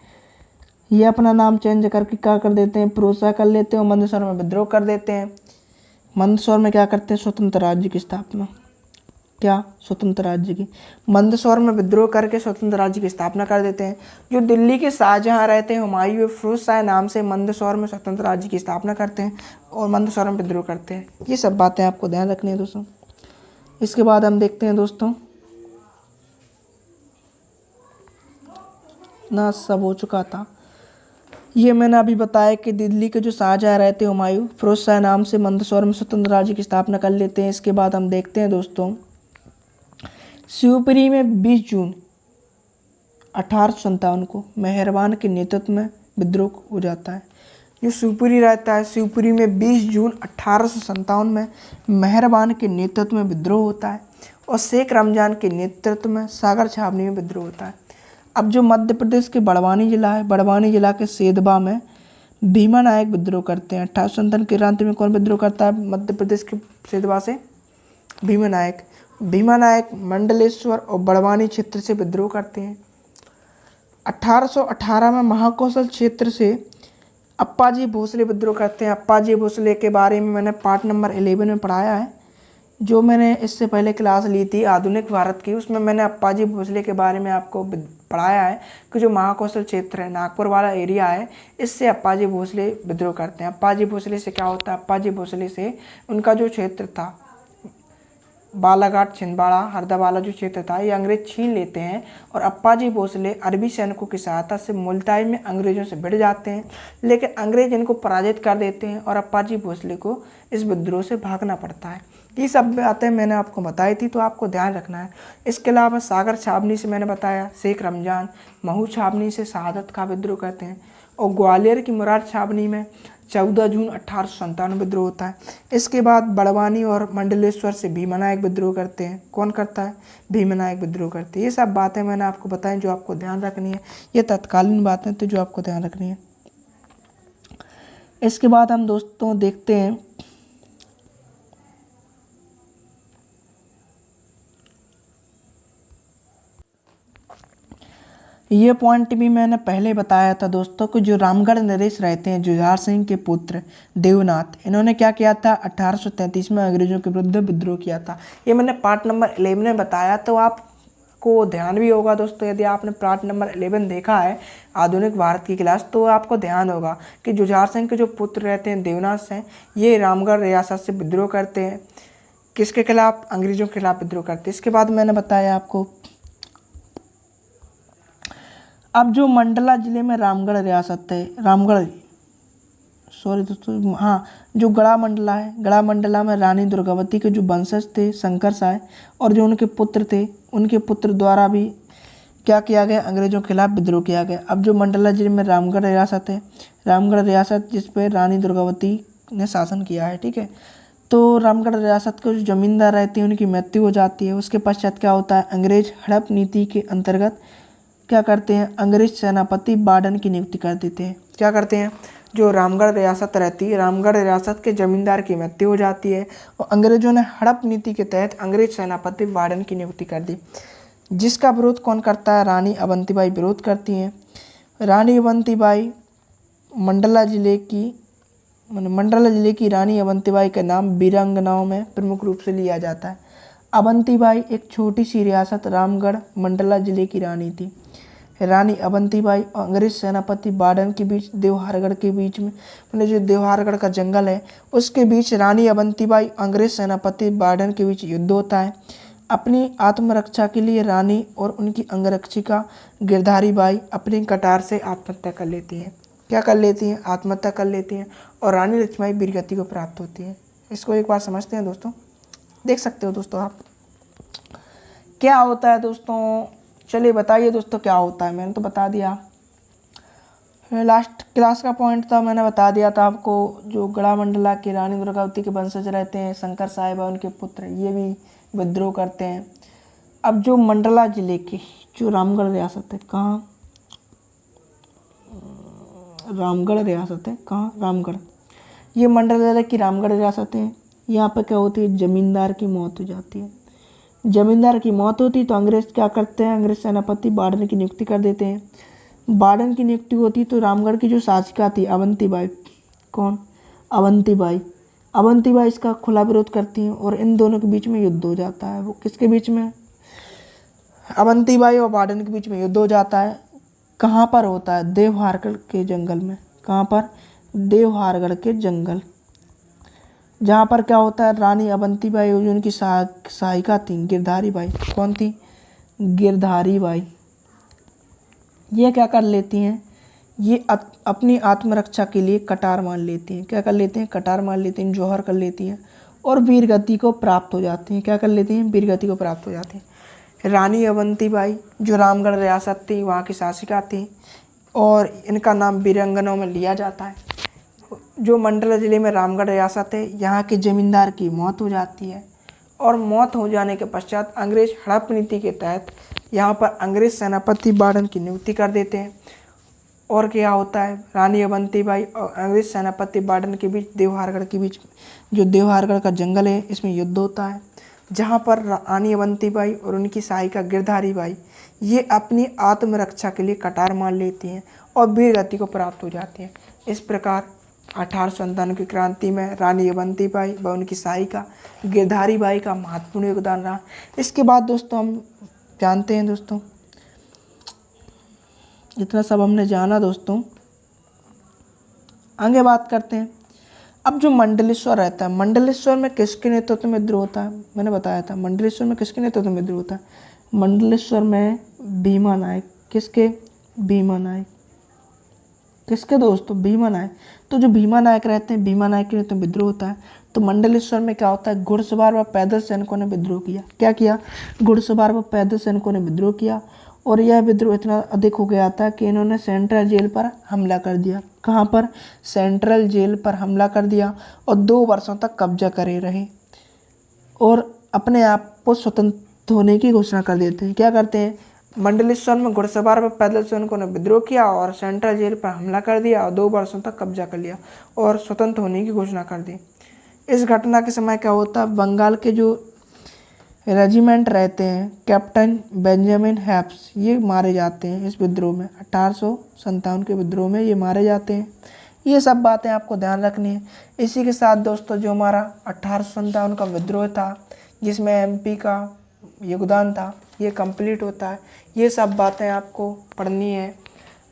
ये अपना नाम चेंज करके क्या कर देते हैं, फिरोज शाह कर लेते हैं और मंदसौर में विद्रोह कर देते हैं। मंदसौर में क्या करते हैं, स्वतंत्र राज्य की स्थापना। क्या, स्वतंत्र राज्य की। मंदसौर में विद्रोह करके स्वतंत्र राज्य की स्थापना कर देते हैं। जो दिल्ली के शाहजहाँ रहते हैं हुमायूं, फिरोज शाह नाम से मंदसौर में स्वतंत्र राज्य की स्थापना करते हैं और मंदसौर में विद्रोह करते हैं। ये सब बातें आपको ध्यान रखनी है दोस्तों। इसके बाद हम देखते हैं दोस्तों, ना सब हो चुका था। ये मैंने अभी बताया कि दिल्ली के जो शाहजहाँ रहते हैं हुमायूं, फिरोज शाह नाम से मंदसौर में स्वतंत्र राज्य की स्थापना कर लेते हैं। इसके बाद हम देखते हैं दोस्तों, शिवपुरी में 20 जून 1857 को मेहरबान के नेतृत्व में विद्रोह हो जाता है। जो शिवपुरी रहता है, शिवपुरी में 20 जून 1857 में मेहरबान के नेतृत्व में विद्रोह होता है और शेख रमजान के नेतृत्व में सागर छावनी में विद्रोह होता है। अब जो मध्य प्रदेश के बड़वानी जिला है, बड़वानी जिला के सेदबा में भीमा नायक विद्रोह करते हैं। 1857 के क्रांति में कौन विद्रोह करता है, मध्य प्रदेश के सेदबा से भीमा नायक। भीमा नायक मंडलेश्वर और बड़वानी क्षेत्र से विद्रोह करते हैं। 1818 में महाकौशल क्षेत्र से अप्पाजी भोसले विद्रोह करते हैं। अप्पाजी भोसले के बारे में मैंने पार्ट नंबर 11 में पढ़ाया है, जो मैंने इससे पहले क्लास ली थी आधुनिक भारत की, उसमें मैंने अप्पाजी भोसले के बारे में आपको पढ़ाया है कि जो महाकौशल क्षेत्र है, नागपुर वाला एरिया है, इससे अप्पाजी भोसले विद्रोह करते हैं। अप्पाजी भोसले से क्या होता है, अप्पाजी भोसले से उनका जो क्षेत्र था, बालाघाट, छिंदवाड़ा, हरदा वाला जो क्षेत्र था, ये अंग्रेज छीन लेते हैं और अप्पाजी भोसले अरबी सैनिकों की सहायता से मुल्ताई में अंग्रेजों से भिड़ जाते हैं। लेकिन अंग्रेज इनको पराजित कर देते हैं और अप्पाजी भोसले को इस विद्रोह से भागना पड़ता है। ये सब बातें मैंने आपको बताई थी, तो आपको ध्यान रखना है। इसके अलावा सागर छावनी से मैंने बताया शेख रमजान, महू छावनी से शहादत का विद्रोह करते हैं और ग्वालियर की मुराद छावनी में 14 जून 1857 विद्रोह होता है। इसके बाद बड़वानी और मंडलेश्वर से भीमा नायक विद्रोह करते हैं। कौन करता है, भीमा नायक विद्रोह करते हैं। ये सब बातें मैंने आपको बताई जो आपको ध्यान रखनी है। ये तत्कालीन बातें तो जो आपको ध्यान रखनी है। इसके बाद हम दोस्तों देखते हैं ये पॉइंट भी मैंने पहले बताया था दोस्तों कि जो रामगढ़ नरेश रहते हैं, जुझार सिंह के पुत्र देवनाथ, इन्होंने क्या किया था, 1833 में अंग्रेजों के विरुद्ध विद्रोह किया था। ये मैंने पार्ट नंबर 11 में बताया, तो आपको ध्यान भी होगा दोस्तों। यदि आपने पार्ट नंबर 11 देखा है आधुनिक भारत की क्लास, तो आपको ध्यान होगा कि जुझार सिंह के जो पुत्र रहते हैं देवनाथ सिंह, ये रामगढ़ रियासत से विद्रोह करते हैं। किसके खिलाफ, अंग्रेजों के खिलाफ विद्रोह करते हैं। इसके बाद मैंने बताया आपको, अब जो मंडला जिले में रामगढ़ रियासत है, जो गढ़ा मंडला है, गढ़ा मंडला में रानी दुर्गावती के जो वंशज थे शंकर साय और जो उनके पुत्र थे, उनके पुत्र द्वारा भी क्या किया गया, अंग्रेजों के खिलाफ विद्रोह किया गया। अब जो मंडला जिले में रामगढ़ रियासत है, रामगढ़ रियासत जिस पर रानी दुर्गावती ने शासन किया है, ठीक है। तो रामगढ़ रियासत के जो जमींदार रहते हैं उनकी मृत्यु हो जाती है। उसके पश्चात क्या होता है, अंग्रेज हड़प नीति के अंतर्गत क्या करते हैं, अंग्रेज सेनापति बार्डन की नियुक्ति कर देते हैं। क्या करते हैं, जो रामगढ़ रियासत रहती है, रामगढ़ रियासत के जमींदार की मृत्यु हो जाती है और अंग्रेजों ने हड़प नीति के तहत अंग्रेज सेनापति बार्डन की नियुक्ति कर दी, जिसका विरोध कौन करता है, रानी अवंतीबाई विरोध करती हैं। रानी अवंतीबाई मंडला जिले की रानी अवंतीबाई का नाम वीरांगनाओं में प्रमुख रूप से लिया जाता है। अवंतीबाई एक छोटी सी रियासत रामगढ़ मंडला जिले की रानी थी। रानी अवंतीबाई और अंग्रेज सेनापति बार्डन के बीच, देवहारगढ़ के बीच में, मतलब जो देवहारगढ़ का जंगल है उसके बीच रानी अवंतीबाई अंग्रेज सेनापति बार्डन के बीच युद्ध होता है। अपनी आत्मरक्षा के लिए रानी और उनकी अंगरक्षिका गिरधारी बाई अपनी कटार से आत्महत्या कर लेती हैं। क्या कर लेती हैं? आत्महत्या कर लेती हैं और रानी लक्ष्मीबाई वीरगति को प्राप्त होती है। इसको एक बार समझते हैं दोस्तों, देख सकते हो दोस्तों आप क्या होता है दोस्तों। चलिए बताइए दोस्तों क्या होता है। मैंने तो बता दिया, लास्ट क्लास का पॉइंट था, मैंने बता दिया था आपको। जो गढ़ामंडला की रानी दुर्गावती के वंशज रहते हैं, शंकर साहिब और उनके पुत्र, ये भी विद्रोह करते हैं। अब जो मंडला जिले की जो रामगढ़ रियासत है, कहाँ? रामगढ़ रियासत है, कहाँ? रामगढ़। ये मंडला जिले की रामगढ़ रियासत है। यहाँ पर क्या होती है? जमींदार की मौत हो जाती है। जमींदार की मौत होती तो अंग्रेज क्या करते हैं? अंग्रेज सेनापति बार्डन की नियुक्ति कर देते हैं। बार्डन की नियुक्ति होती तो रामगढ़ की जो शासिका थी अवंतीबाई, कौन? अवंतीबाई। अवंतीबाई इसका खुला विरोध करती हैं और इन दोनों के बीच में युद्ध हो जाता है। वो किसके बीच में? अवंतीबाई और बार्डन के बीच में युद्ध हो जाता है। कहाँ पर होता है? देवहारगढ़ के जंगल में। कहाँ पर? देवहारगढ़ के जंगल। जहाँ पर क्या होता है? रानी अवंतीबाई और उनकी सहायिका थी गिरधारी बाई। कौन थी? गिरधारी बाई। ये क्या कर लेती हैं? ये अपनी आत्मरक्षा के लिए कटार मान लेती हैं। क्या कर लेती हैं? कटार मान लेती हैं, जौहर कर लेती हैं और वीरगति को प्राप्त हो जाती हैं। क्या कर लेती हैं? वीरगति को प्राप्त हो जाती हैं। रानी अवंतीबाई जो रामगढ़ रियासत थी वहाँ की शासिका थी और इनका नाम वीरांगनाओं में लिया जाता है। जो मंडला जिले में रामगढ़ रियासत है, यहाँ के जमींदार की मौत हो जाती है और मौत हो जाने के पश्चात अंग्रेज हड़प नीति के तहत यहाँ पर अंग्रेज सेनापति बार्डन की नियुक्ति कर देते हैं। और क्या होता है? रानी अवंतीबाई और अंग्रेज सेनापति बार्डन के बीच, देवहारगढ़ के बीच, जो देवहारगढ़ का जंगल है, इसमें युद्ध होता है, जहाँ पर रानी अवंतीबाई और उनकी सहायिका गिरधारी बाई ये अपनी आत्मरक्षा के लिए कटार मान लेती हैं और वीरगति को प्राप्त हो जाती हैं। इस प्रकार 1857 की क्रांति में रानी अवंतीबाई व उनकी सहायिका गिरधारी बाई का महत्वपूर्ण योगदान रहा। इसके बाद दोस्तों हम जानते हैं दोस्तों, इतना सब हमने जाना दोस्तों, आगे बात करते हैं। अब जो मंडलेश्वर रहता है, मंडलेश्वर में किसके नेतृत्व में विद्रोह होता है? मैंने बताया था मंडलेश्वर में किसके नेतृत्व में विद्रोह होता है? मंडलेश्वर में भीमा नायक। किसके? भीमा नायक। किसके दोस्तों? भीमा नायक। तो जो भीमा नायक रहते हैं, भीमा नायक के नेतृत्व में विद्रोह होता है। तो मंडलेश्वर में क्या होता है? घुड़सवार व पैदल सैनिकों ने विद्रोह किया। क्या किया? घुड़सवार व पैदल सैनिकों ने विद्रोह किया और यह विद्रोह इतना अधिक हो गया था कि इन्होंने सेंट्रल जेल पर हमला कर दिया। कहाँ पर? सेंट्रल जेल पर हमला कर दिया और 2 वर्षों तक कब्जा करे रहे और अपने आप को स्वतंत्र होने की घोषणा कर देते हैं। क्या करते हैं? मंडलेश्वर में घुड़सवार व पैदल सैनिकों ने विद्रोह किया और सेंट्रल जेल पर हमला कर दिया और 2 वर्षों तक कब्जा कर लिया और स्वतंत्र होने की घोषणा कर दी। इस घटना के समय क्या होता है? बंगाल के जो रेजिमेंट रहते हैं, कैप्टन बेंजामिन हैप्स, ये मारे जाते हैं इस विद्रोह में। 1857 के विद्रोह में ये मारे जाते हैं। ये सब बातें आपको ध्यान रखनी है। इसी के साथ दोस्तों जो हमारा 1857 का विद्रोह था जिसमें एमपी का योगदान था, ये कंप्लीट होता है। ये सब बातें आपको पढ़नी है।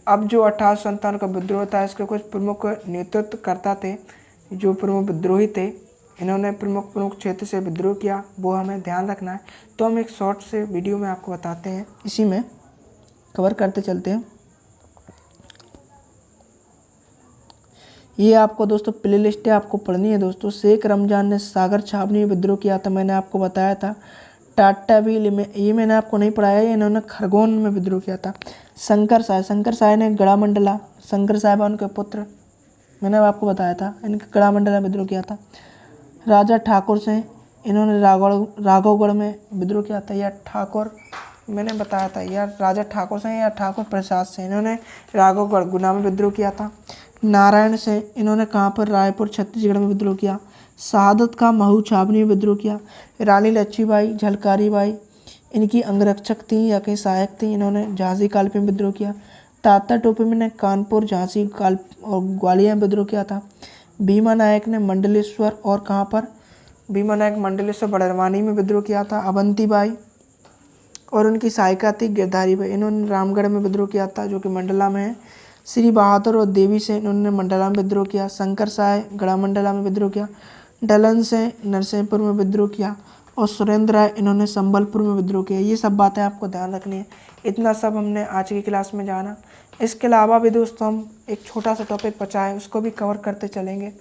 अब जो 1857 का विद्रोह था, इसके कुछ प्रमुख नेतृत्व करता थे, जो प्रमुख विद्रोही थे, इन्होंने प्रमुख क्षेत्र से विद्रोह किया, वो हमें ध्यान रखना है। तो हम एक शॉर्ट से वीडियो में आपको बताते हैं, इसी में कवर करते चलते हैं। ये आपको दोस्तों प्ले लिस्ट है, आपको पढ़नी है दोस्तों। शेख रमजान ने सागर छावनी में विद्रोह किया था, मैंने आपको बताया था। टाटा व्हील में, ये मैंने आपको नहीं पढ़ाया, इन्होंने खरगोन में विद्रोह किया था। शंकर साय ने गढ़ामंडला, शंकर साहिब उनके पुत्र, मैंने आपको बताया था, इनके गढ़ामंडला में विद्रोह किया था। राजा ठाकुर से, इन्होंने राघवगढ़ में विद्रोह किया था। या ठाकुर, मैंने बताया था यार, राजा ठाकुर से या ठाकुर प्रसाद से, इन्होंने राघवगढ़ गुना में विद्रोह किया था। नारायण से, इन्होंने कहाँ पर? रायपुर छत्तीसगढ़ में विद्रोह किया। शहादत का महू छावनी में विद्रोह किया। रानी लक्ष्मीबाई झलकारी बाई इनकी अंगरक्षक थी या कहीं सहायक थी, इन्होंने झांसी कालपी में विद्रोह किया। तात्या टोपे ने कानपुर, झांसी और ग्वालियर में विद्रोह किया था। भीमा नायक ने मंडलेश्वर और कहाँ पर? भीमा नायक मंडलेश्वर बड़रवानी में विद्रोह किया था। अवंतीबाई और उनकी सहायिका थी गिरधारी बाई, इन्होंने रामगढ़ में विद्रोह किया था जो कि मंडला में है। श्री बहादुर और देवी से, इन्होंने मंडला में विद्रोह किया। शंकर साय गढ़ामंडला में विद्रोह किया। डलन से नरसिंहपुर में विद्रोह किया और सुरेंद्र राय इन्होंने संबलपुर में विद्रोह किया। ये सब बातें आपको ध्यान रखनी है। इतना सब हमने आज की क्लास में जाना। इसके अलावा भी दोस्तों हम एक छोटा सा टॉपिक बचा है, उसको भी कवर करते चलेंगे।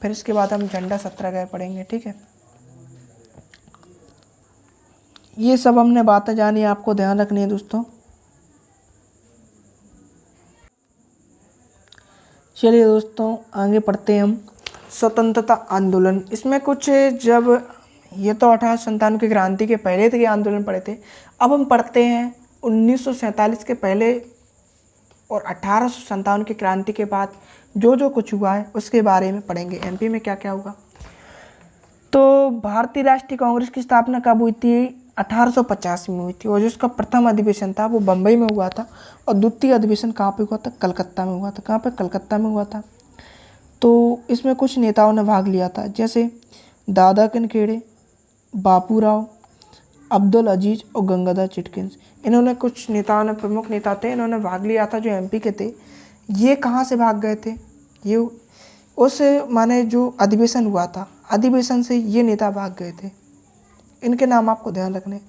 फिर इसके बाद हम झंडा सत्याग्रह पढ़ेंगे, ठीक है। ये सब हमने बातें जानी, आपको ध्यान रखनी है दोस्तों। चलिए दोस्तों आगे पढ़ते हैं हम। स्वतंत्रता आंदोलन, इसमें कुछ जब ये तो 1857 की क्रांति के पहले थे, ये आंदोलन पढ़े थे। अब हम पढ़ते हैं 1947 के पहले और 1857 की क्रांति के बाद जो जो कुछ हुआ है उसके बारे में पढ़ेंगे। एमपी में क्या क्या हुआ। तो भारतीय राष्ट्रीय कांग्रेस की स्थापना कब हुई थी? 1885 में हुई थी। और जो उसका प्रथम अधिवेशन था वो बम्बई में हुआ था, और द्वितीय अधिवेशन कहाँ पे हुआ था? कलकत्ता में हुआ था। कहाँ पे? कलकत्ता में हुआ था। तो इसमें कुछ नेताओं ने भाग लिया था, जैसे दादा कनखेड़े, बापूराव, अब्दुल अजीज और गंगाधर चिटकिंस। इन्होंने कुछ नेताओं ने, प्रमुख नेता थे, इन्होंने भाग लिया था जो एमपी के थे। ये कहाँ से भाग गए थे? ये उस माने जो अधिवेशन हुआ था, अधिवेशन से ये नेता भाग गए थे। इनके नाम आपको ध्यान रखने।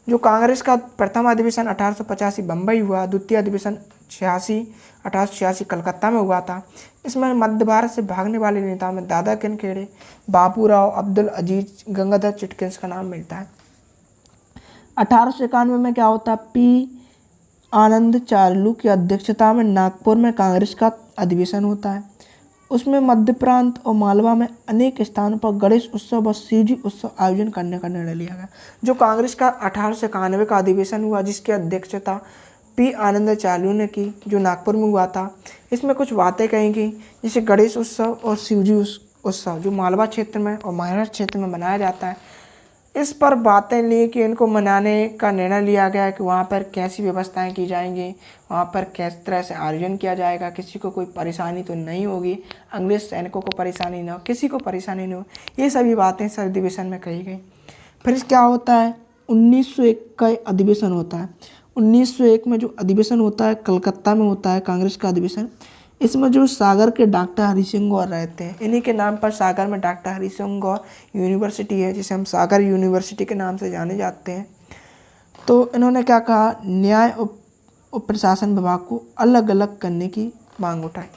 जो कांग्रेस का प्रथम अधिवेशन 1885 बम्बई हुआ, द्वितीय अधिवेशन 1886 कलकत्ता में हुआ था। इसमें मध्य भारत से भागने वाले नेताओं में दादा कनखेड़े, बापूराव, अब्दुल अजीज, गंगाधर चिटकिंस का नाम मिलता है। 1891 में क्या होता है? पी आनंद चार्लू की अध्यक्षता में नागपुर में कांग्रेस का अधिवेशन होता है। उसमें मध्य प्रांत और मालवा में अनेक स्थानों पर गणेश उत्सव और शिवजी उत्सव आयोजन करने का निर्णय लिया गया। जो कांग्रेस का 1891 का अधिवेशन हुआ, जिसकी अध्यक्षता पी आनंद चार्लू ने की, जो नागपुर में हुआ था, इसमें कुछ बातें कही गई, जैसे गणेश उत्सव और शिवजी उत्सव जो मालवा क्षेत्र में और महाराष्ट्र क्षेत्र में मनाया जाता है, इस पर बातें ली कि इनको मनाने का निर्णय लिया गया कि वहाँ पर कैसी व्यवस्थाएं की जाएंगी, वहाँ पर किस तरह से आयोजन किया जाएगा, किसी को कोई परेशानी तो नहीं होगी, अंग्रेज सैनिकों को परेशानी न हो, किसी को परेशानी नहीं हो। ये सभी बातें इस अधिवेशन में कही गई। फिर क्या होता है? 1901 का अधिवेशन होता है। 1901 में जो अधिवेशन होता है कलकत्ता में होता है, कांग्रेस का अधिवेशन। इसमें जो सागर के डॉक्टर हरि सिंह गौर रहते हैं, इन्हीं के नाम पर सागर में डॉक्टर हरि सिंह गौर यूनिवर्सिटी है, जिसे हम सागर यूनिवर्सिटी के नाम से जाने जाते हैं। तो इन्होंने क्या कहा? न्याय और प्रशासन विभाग को अलग अलग करने की मांग उठाई।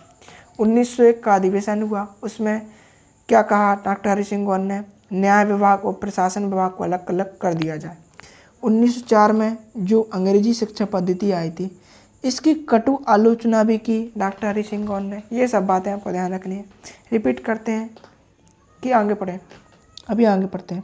1901 का अधिवेशन हुआ, उसमें क्या कहा डॉक्टर हरि सिंह गौर ने? न्याय विभाग और प्रशासन विभाग को अलग अलग कर दिया जाए। 1904 में जो अंग्रेजी शिक्षा पद्धति आई थी, इसकी कटु आलोचना भी की डॉक्टर हरि सिंह गौर ने। ये सब बातें आपको ध्यान रखनी है। रिपीट करते हैं कि आगे पढ़ें, अभी आगे पढ़ते हैं।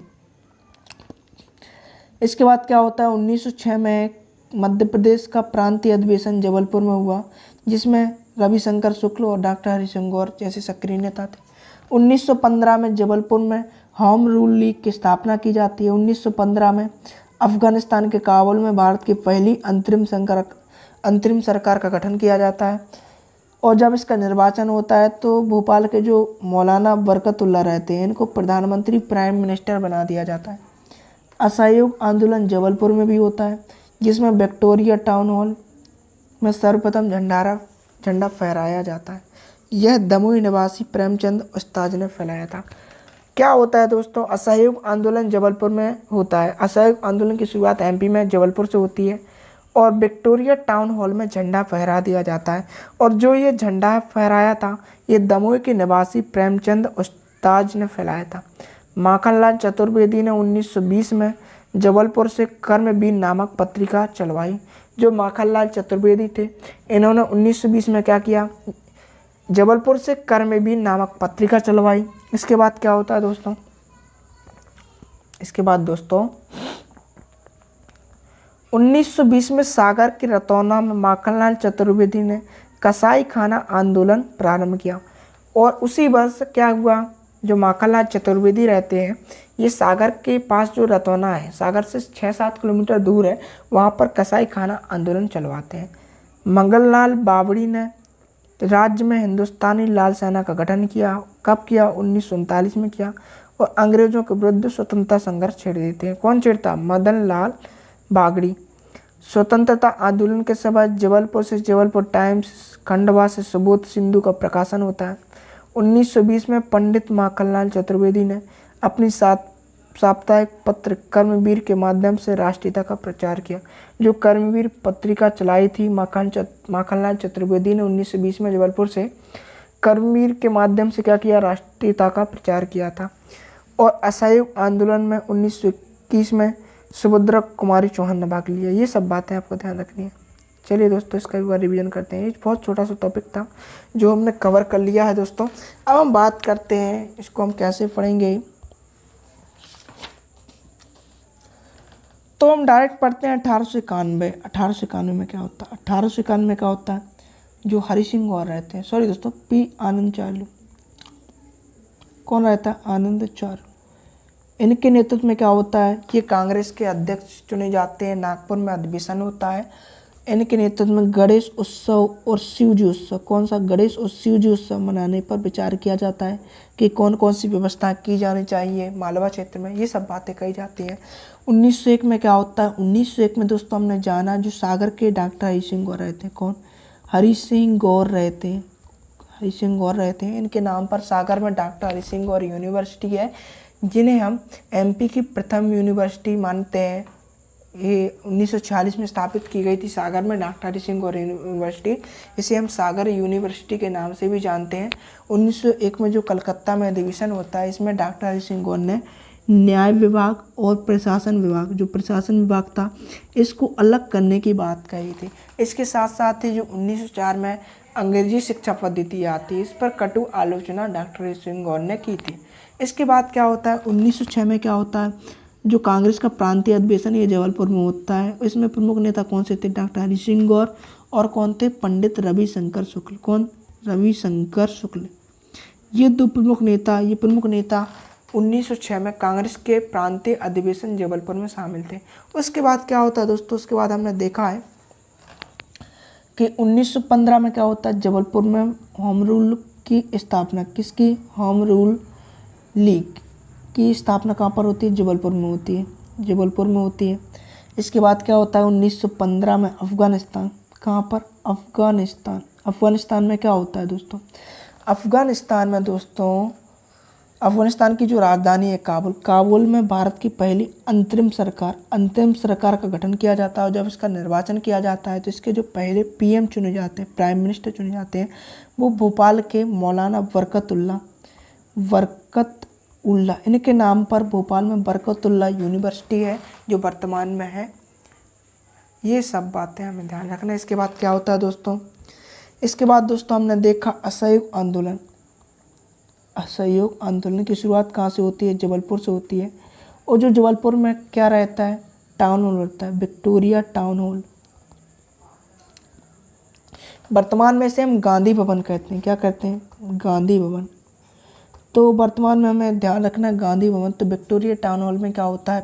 इसके बाद क्या होता है? 1906 में मध्य प्रदेश का प्रांतीय अधिवेशन जबलपुर में हुआ, जिसमें रविशंकर शुक्ल और डॉक्टर हरि सिंह गौर जैसे सक्रिय नेता थे। 1915 में जबलपुर में होम रूल लीग की स्थापना की जाती है। 1915 में अफगानिस्तान के काबुल में भारत की पहली अंतरिम सरकार का गठन किया जाता है। और जब इसका निर्वाचन होता है तो भोपाल के जो मौलाना बरकतुल्ला रहते हैं, इनको प्रधानमंत्री प्राइम मिनिस्टर बना दिया जाता है। असहयोग आंदोलन जबलपुर में भी होता है, जिसमें विक्टोरिया टाउन हॉल में सर्वप्रथम झंडा फहराया जाता है। यह दमोई निवासी प्रेमचंद उस्ताद ने फैलाया था। क्या होता है दोस्तों? असहयोग आंदोलन जबलपुर में होता है। असहयोग आंदोलन की शुरुआत एमपी में जबलपुर से होती है और विक्टोरिया टाउन हॉल में झंडा फहरा दिया जाता है। और जो ये झंडा फहराया था, ये दमोई के निवासी प्रेमचंद उस्ताद ने फैलाया था। माखनलाल चतुर्वेदी ने 1920 में जबलपुर से कर्मवीर नामक पत्रिका चलवाई। जो माखनलाल चतुर्वेदी थे, इन्होंने 1920 में क्या किया? जबलपुर से कर्मवीर नामक पत्रिका चलवाई। इसके बाद क्या होता है दोस्तों? इसके बाद दोस्तों 1920 में सागर के रतौना में माखनलाल चतुर्वेदी ने कसाई खाना आंदोलन प्रारंभ किया। और उसी वर्ष क्या हुआ? जो माखनलाल चतुर्वेदी रहते हैं, ये सागर के पास जो रतौना है, सागर से 6-7 किलोमीटर दूर है, वहाँ पर कसाई खाना आंदोलन चलवाते हैं। मंगललाल बावड़ी ने राज्य में हिंदुस्तानी लाल सेना का गठन किया। कब किया? 1939 में किया। और अंग्रेजों के विरुद्ध स्वतंत्रता संघर्ष छेड़ देते हैं। कौन छेड़ता? मदन लाल बागड़ी। स्वतंत्रता आंदोलन के समय जबलपुर से जबलपुर टाइम्स, खंडवा से सुबोध सिंधु का प्रकाशन होता है। 1920 में पंडित माखनलाल चतुर्वेदी ने अपनी साप्ताहिक पत्र कर्मवीर के माध्यम से राष्ट्रीयता का प्रचार किया। जो कर्मवीर पत्रिका चलाई थी माखनलाल चतुर्वेदी ने 1920 में जबलपुर से कर्मवीर के माध्यम से क्या किया, राष्ट्रीयता का प्रचार किया था। और असहयोग आंदोलन में 1921 में सुभद्रा कुमारी चौहान ने भाग लिया। ये सब बातें आपको ध्यान रखनी है। चलिए दोस्तों, इसका एक बार रिवीजन करते हैं। ये बहुत छोटा सा टॉपिक था जो हमने कवर कर लिया है दोस्तों। अब हम बात करते हैं इसको हम कैसे पढ़ेंगे। तो हम डायरेक्ट पढ़ते हैं 1891। 1891 में क्या होता है? 1891 में क्या होता है? जो हरि सिंह गौर रहते हैं, सॉरी दोस्तों, पी आनंद चालू। कौन रहता है? आनंद चालू। इनके नेतृत्व में क्या होता है? ये कांग्रेस के अध्यक्ष चुने जाते हैं। नागपुर में अधिवेशन होता है। इनके नेतृत्व में गणेश उत्सव और शिवजी उत्सव, कौन सा? गणेश और शिवजी उत्सव मनाने पर विचार किया जाता है कि कौन कौन सी व्यवस्था की जानी चाहिए मालवा क्षेत्र में। ये सब बातें कही जाती हैं। 1901 में क्या होता है? 1901 में दोस्तों हमने जाना जो सागर के डॉक्टर हरि सिंह गौर रहते हैं। कौन? हरि सिंह गौर रहते हैं। हरि सिंह गौर रहते हैं। इनके नाम पर सागर में डॉक्टर हरि सिंह गौर यूनिवर्सिटी है, जिन्हें हम एमपी की प्रथम यूनिवर्सिटी मानते हैं। ये 1946 में स्थापित की गई थी सागर में डॉक्टर हरि सिंह गौर यूनिवर्सिटी। इसे हम सागर यूनिवर्सिटी के नाम से भी जानते हैं। 1901 में जो कलकत्ता में अधिवेशन होता है, इसमें डॉक्टर हरि सिंह गौर ने न्याय विभाग और प्रशासन विभाग, जो प्रशासन विभाग था, इसको अलग करने की बात कही थी। इसके साथ साथ ही जो 1904 में अंग्रेजी शिक्षा पद्धति आती है, इस पर कटु आलोचना डॉक्टर हरि सिंह गौर ने की थी। इसके बाद क्या होता है? 1906 में क्या होता है? जो कांग्रेस का प्रांतीय अधिवेशन ये जबलपुर में होता है। इसमें प्रमुख नेता कौन से थे? डॉक्टर हरि सिंह गौर। और कौन थे? पंडित रविशंकर शुक्ल। कौन? रविशंकर शुक्ल। ये दो प्रमुख नेता 1906 में कांग्रेस के प्रांतीय अधिवेशन जबलपुर में शामिल थे। उसके बाद क्या होता है दोस्तों? उसके बाद हमने देखा है कि 1915 में क्या होता है? जबलपुर में होम रूल की स्थापना। किसकी? होम रूल लीग की स्थापना कहाँ पर होती है? जबलपुर में होती है। जबलपुर में होती है। इसके बाद क्या होता है? 1915 में अफगानिस्तान। कहाँ पर? अफगानिस्तान। अफगानिस्तान में क्या होता है दोस्तों? अफगानिस्तान की जो राजधानी है काबुल। काबुल में भारत की पहली अंतरिम सरकार का गठन किया जाता है। और जब इसका निर्वाचन किया जाता है तो इसके जो पहले पीएम चुने जाते हैं, प्राइम मिनिस्टर चुने जाते हैं, वो भोपाल के मौलाना बरकतउल्ला, इनके नाम पर भोपाल में बरकतउल्ला यूनिवर्सिटी है जो वर्तमान में है। ये सब बातें हमें ध्यान रखना है। इसके बाद क्या होता है दोस्तों? इसके बाद दोस्तों हमने देखा असहयोग आंदोलन। असहयोग आंदोलन की शुरुआत कहाँ से होती है? जबलपुर से होती है। और जो जबलपुर में क्या रहता है? टाउन हॉल रहता है, विक्टोरिया टाउन हॉल। वर्तमान में इसे हम गांधी भवन कहते हैं। क्या कहते हैं? गांधी भवन। तो वर्तमान में हमें ध्यान रखना है गांधी भवन। तो विक्टोरिया टाउन हॉल में क्या होता है?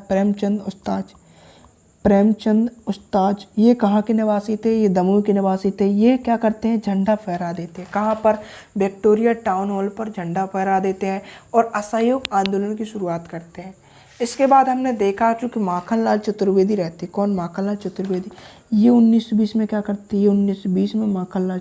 प्रेमचंद उस्ताज ये कहाँ के निवासी थे? ये दमोह के निवासी थे। ये क्या करते हैं? झंडा फहरा देते हैं। कहाँ पर? विक्टोरिया टाउन हॉल पर झंडा फहरा देते हैं और असहयोग आंदोलन की शुरुआत करते हैं। इसके बाद हमने देखा चूँकि माखनलाल चतुर्वेदी रहते। कौन? माखनलाल चतुर्वेदी। ये 1920 में क्या करते? ये 1920 में माखनलाल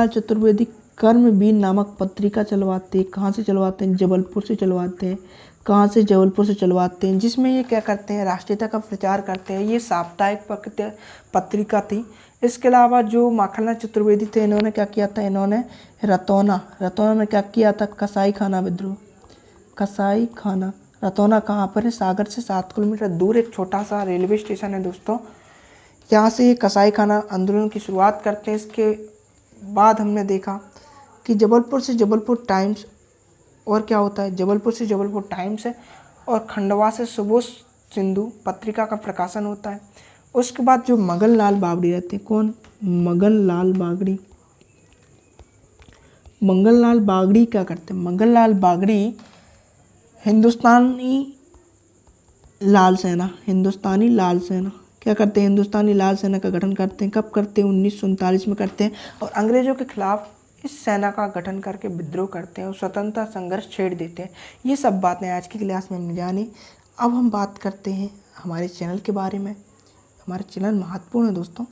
चतुर्वेदी कर्मवीर नामक पत्रिका चलवाते हैं। कहाँ से चलवाते हैं? जबलपुर से चलवाते हैं। कहाँ से? जबलपुर से चलवाते हैं। जिसमें ये क्या करते हैं? राष्ट्रीयता का प्रचार करते हैं। ये साप्ताहिक पत्रिका थी। इसके अलावा जो माखनलाल चतुर्वेदी थे, इन्होंने क्या किया था? इन्होंने रतौना में क्या किया था? कसाई खाना विद्रोह। रतौना कहाँ पर है? सागर से 7 किलोमीटर दूर एक छोटा सा रेलवे स्टेशन है दोस्तों। यहाँ से ये कसाई खाना आंदोलन की शुरुआत करते हैं। इसके बाद हमने देखा कि जबलपुर से जबलपुर टाइम्स, और क्या होता है? जबलपुर से जबलपुर टाइम्स है और खंडवा से सुबोध सिंधु पत्रिका का प्रकाशन होता है। उसके बाद जो मगन लाल बागड़ी रहते हैं। कौन? मगन लाल बागड़ी क्या करते हैं? मगन लाल बागड़ी हिंदुस्तानी लाल सेना क्या करते हैं? हिंदुस्तानी लाल सेना का गठन करते हैं। कब करते हैं? 1939 में करते हैं। और अंग्रेजों के खिलाफ इस सेना का गठन करके विद्रोह करते हैं और स्वतंत्रता संघर्ष छेड़ देते हैं। ये सब बातें आज की क्लास में हमने जानी। अब हम बात करते हैं हमारे चैनल के बारे में। हमारा चैनल महत्वपूर्ण है दोस्तों।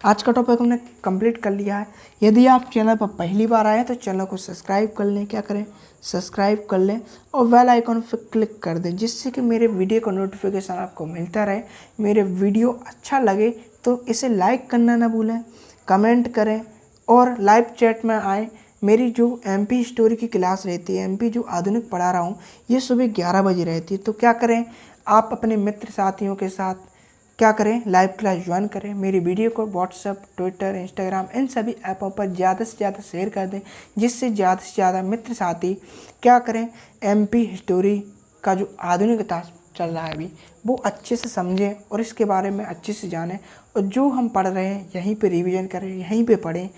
आज का टॉपिक हमने कंप्लीट कर लिया है। यदि आप चैनल पर पहली बार आए हैं तो चैनल को सब्सक्राइब कर लें, क्या करें, सब्सक्राइब कर लें और बेल आइकन पर क्लिक कर दें, जिससे कि मेरे वीडियो का नोटिफिकेशन आपको मिलता रहे। मेरे वीडियो अच्छा लगे तो इसे लाइक करना ना भूलें, कमेंट करें और लाइव चैट में आएँ। मेरी जो MP हिस्टोरी की क्लास रहती है, MP जो आधुनिक पढ़ा रहा हूँ, ये सुबह 11 बजे रहती है। तो क्या करें, आप अपने मित्र साथियों के साथ क्या करें, लाइव क्लास ज्वाइन करें। मेरी वीडियो को व्हाट्सएप, ट्विटर, इंस्टाग्राम इन सभी ऐपों पर ज़्यादा से ज़्यादा शेयर कर दें, जिससे ज़्यादा से ज़्यादा मित्र साथी क्या करें, MP हिस्टोरी का जो आधुनिक इतिहास चल रहा है अभी, वो अच्छे से समझें और इसके बारे में अच्छे से जानें। और जो हम पढ़ रहे हैं यहीं पे रिवीजन करें, यहीं पे पढ़ें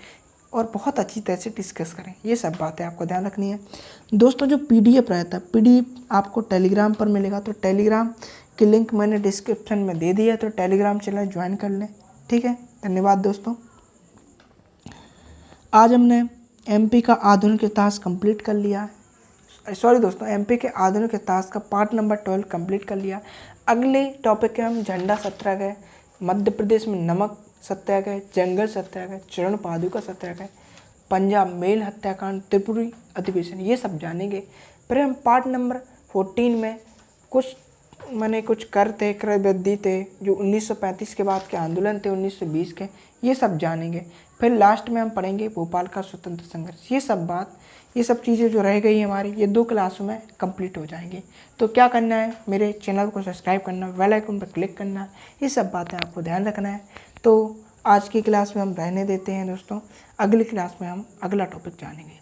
और बहुत अच्छी तरह से डिस्कस करें। ये सब बातें आपको ध्यान रखनी है। दोस्तों, जो PDF रहता है, PDF आपको टेलीग्राम पर मिलेगा। तो टेलीग्राम की लिंक मैंने डिस्क्रिप्शन में दे दिया है, तो टेलीग्राम चैनल ज्वाइन कर लें। ठीक है, धन्यवाद दोस्तों। आज हमने MP का आधुनिक इतिहास कंप्लीट कर लिया है। सॉरी दोस्तों, MP के आधुनिक इतिहास का पार्ट नंबर 12 कंप्लीट कर लिया। अगले टॉपिक है हम झंडा सत्याग्रह, मध्य प्रदेश में नमक सत्याग्रह, जंगल सत्याग्रह, चरण पादुका सत्याग्रह, पंजाब मेल हत्याकांड, त्रिपुरी अधिवेशन, ये सब जानेंगे। फिर हम पार्ट नंबर 14 में कुछ कर थे, क्रय वृद्धि थे, जो 1935 के बाद के आंदोलन थे 1920 के, ये सब जानेंगे। फिर लास्ट में हम पढ़ेंगे भोपाल का स्वतंत्र संघर्ष। ये सब चीज़ें जो रह गई हमारी, ये 2 क्लासों में कंप्लीट हो जाएंगी। तो क्या करना है, मेरे चैनल को सब्सक्राइब करना, बेल आइकन पर क्लिक करना है, ये सब बातें आपको ध्यान रखना है। तो आज की क्लास में हम रहने देते हैं दोस्तों, अगली क्लास में हम अगला टॉपिक जानेंगे।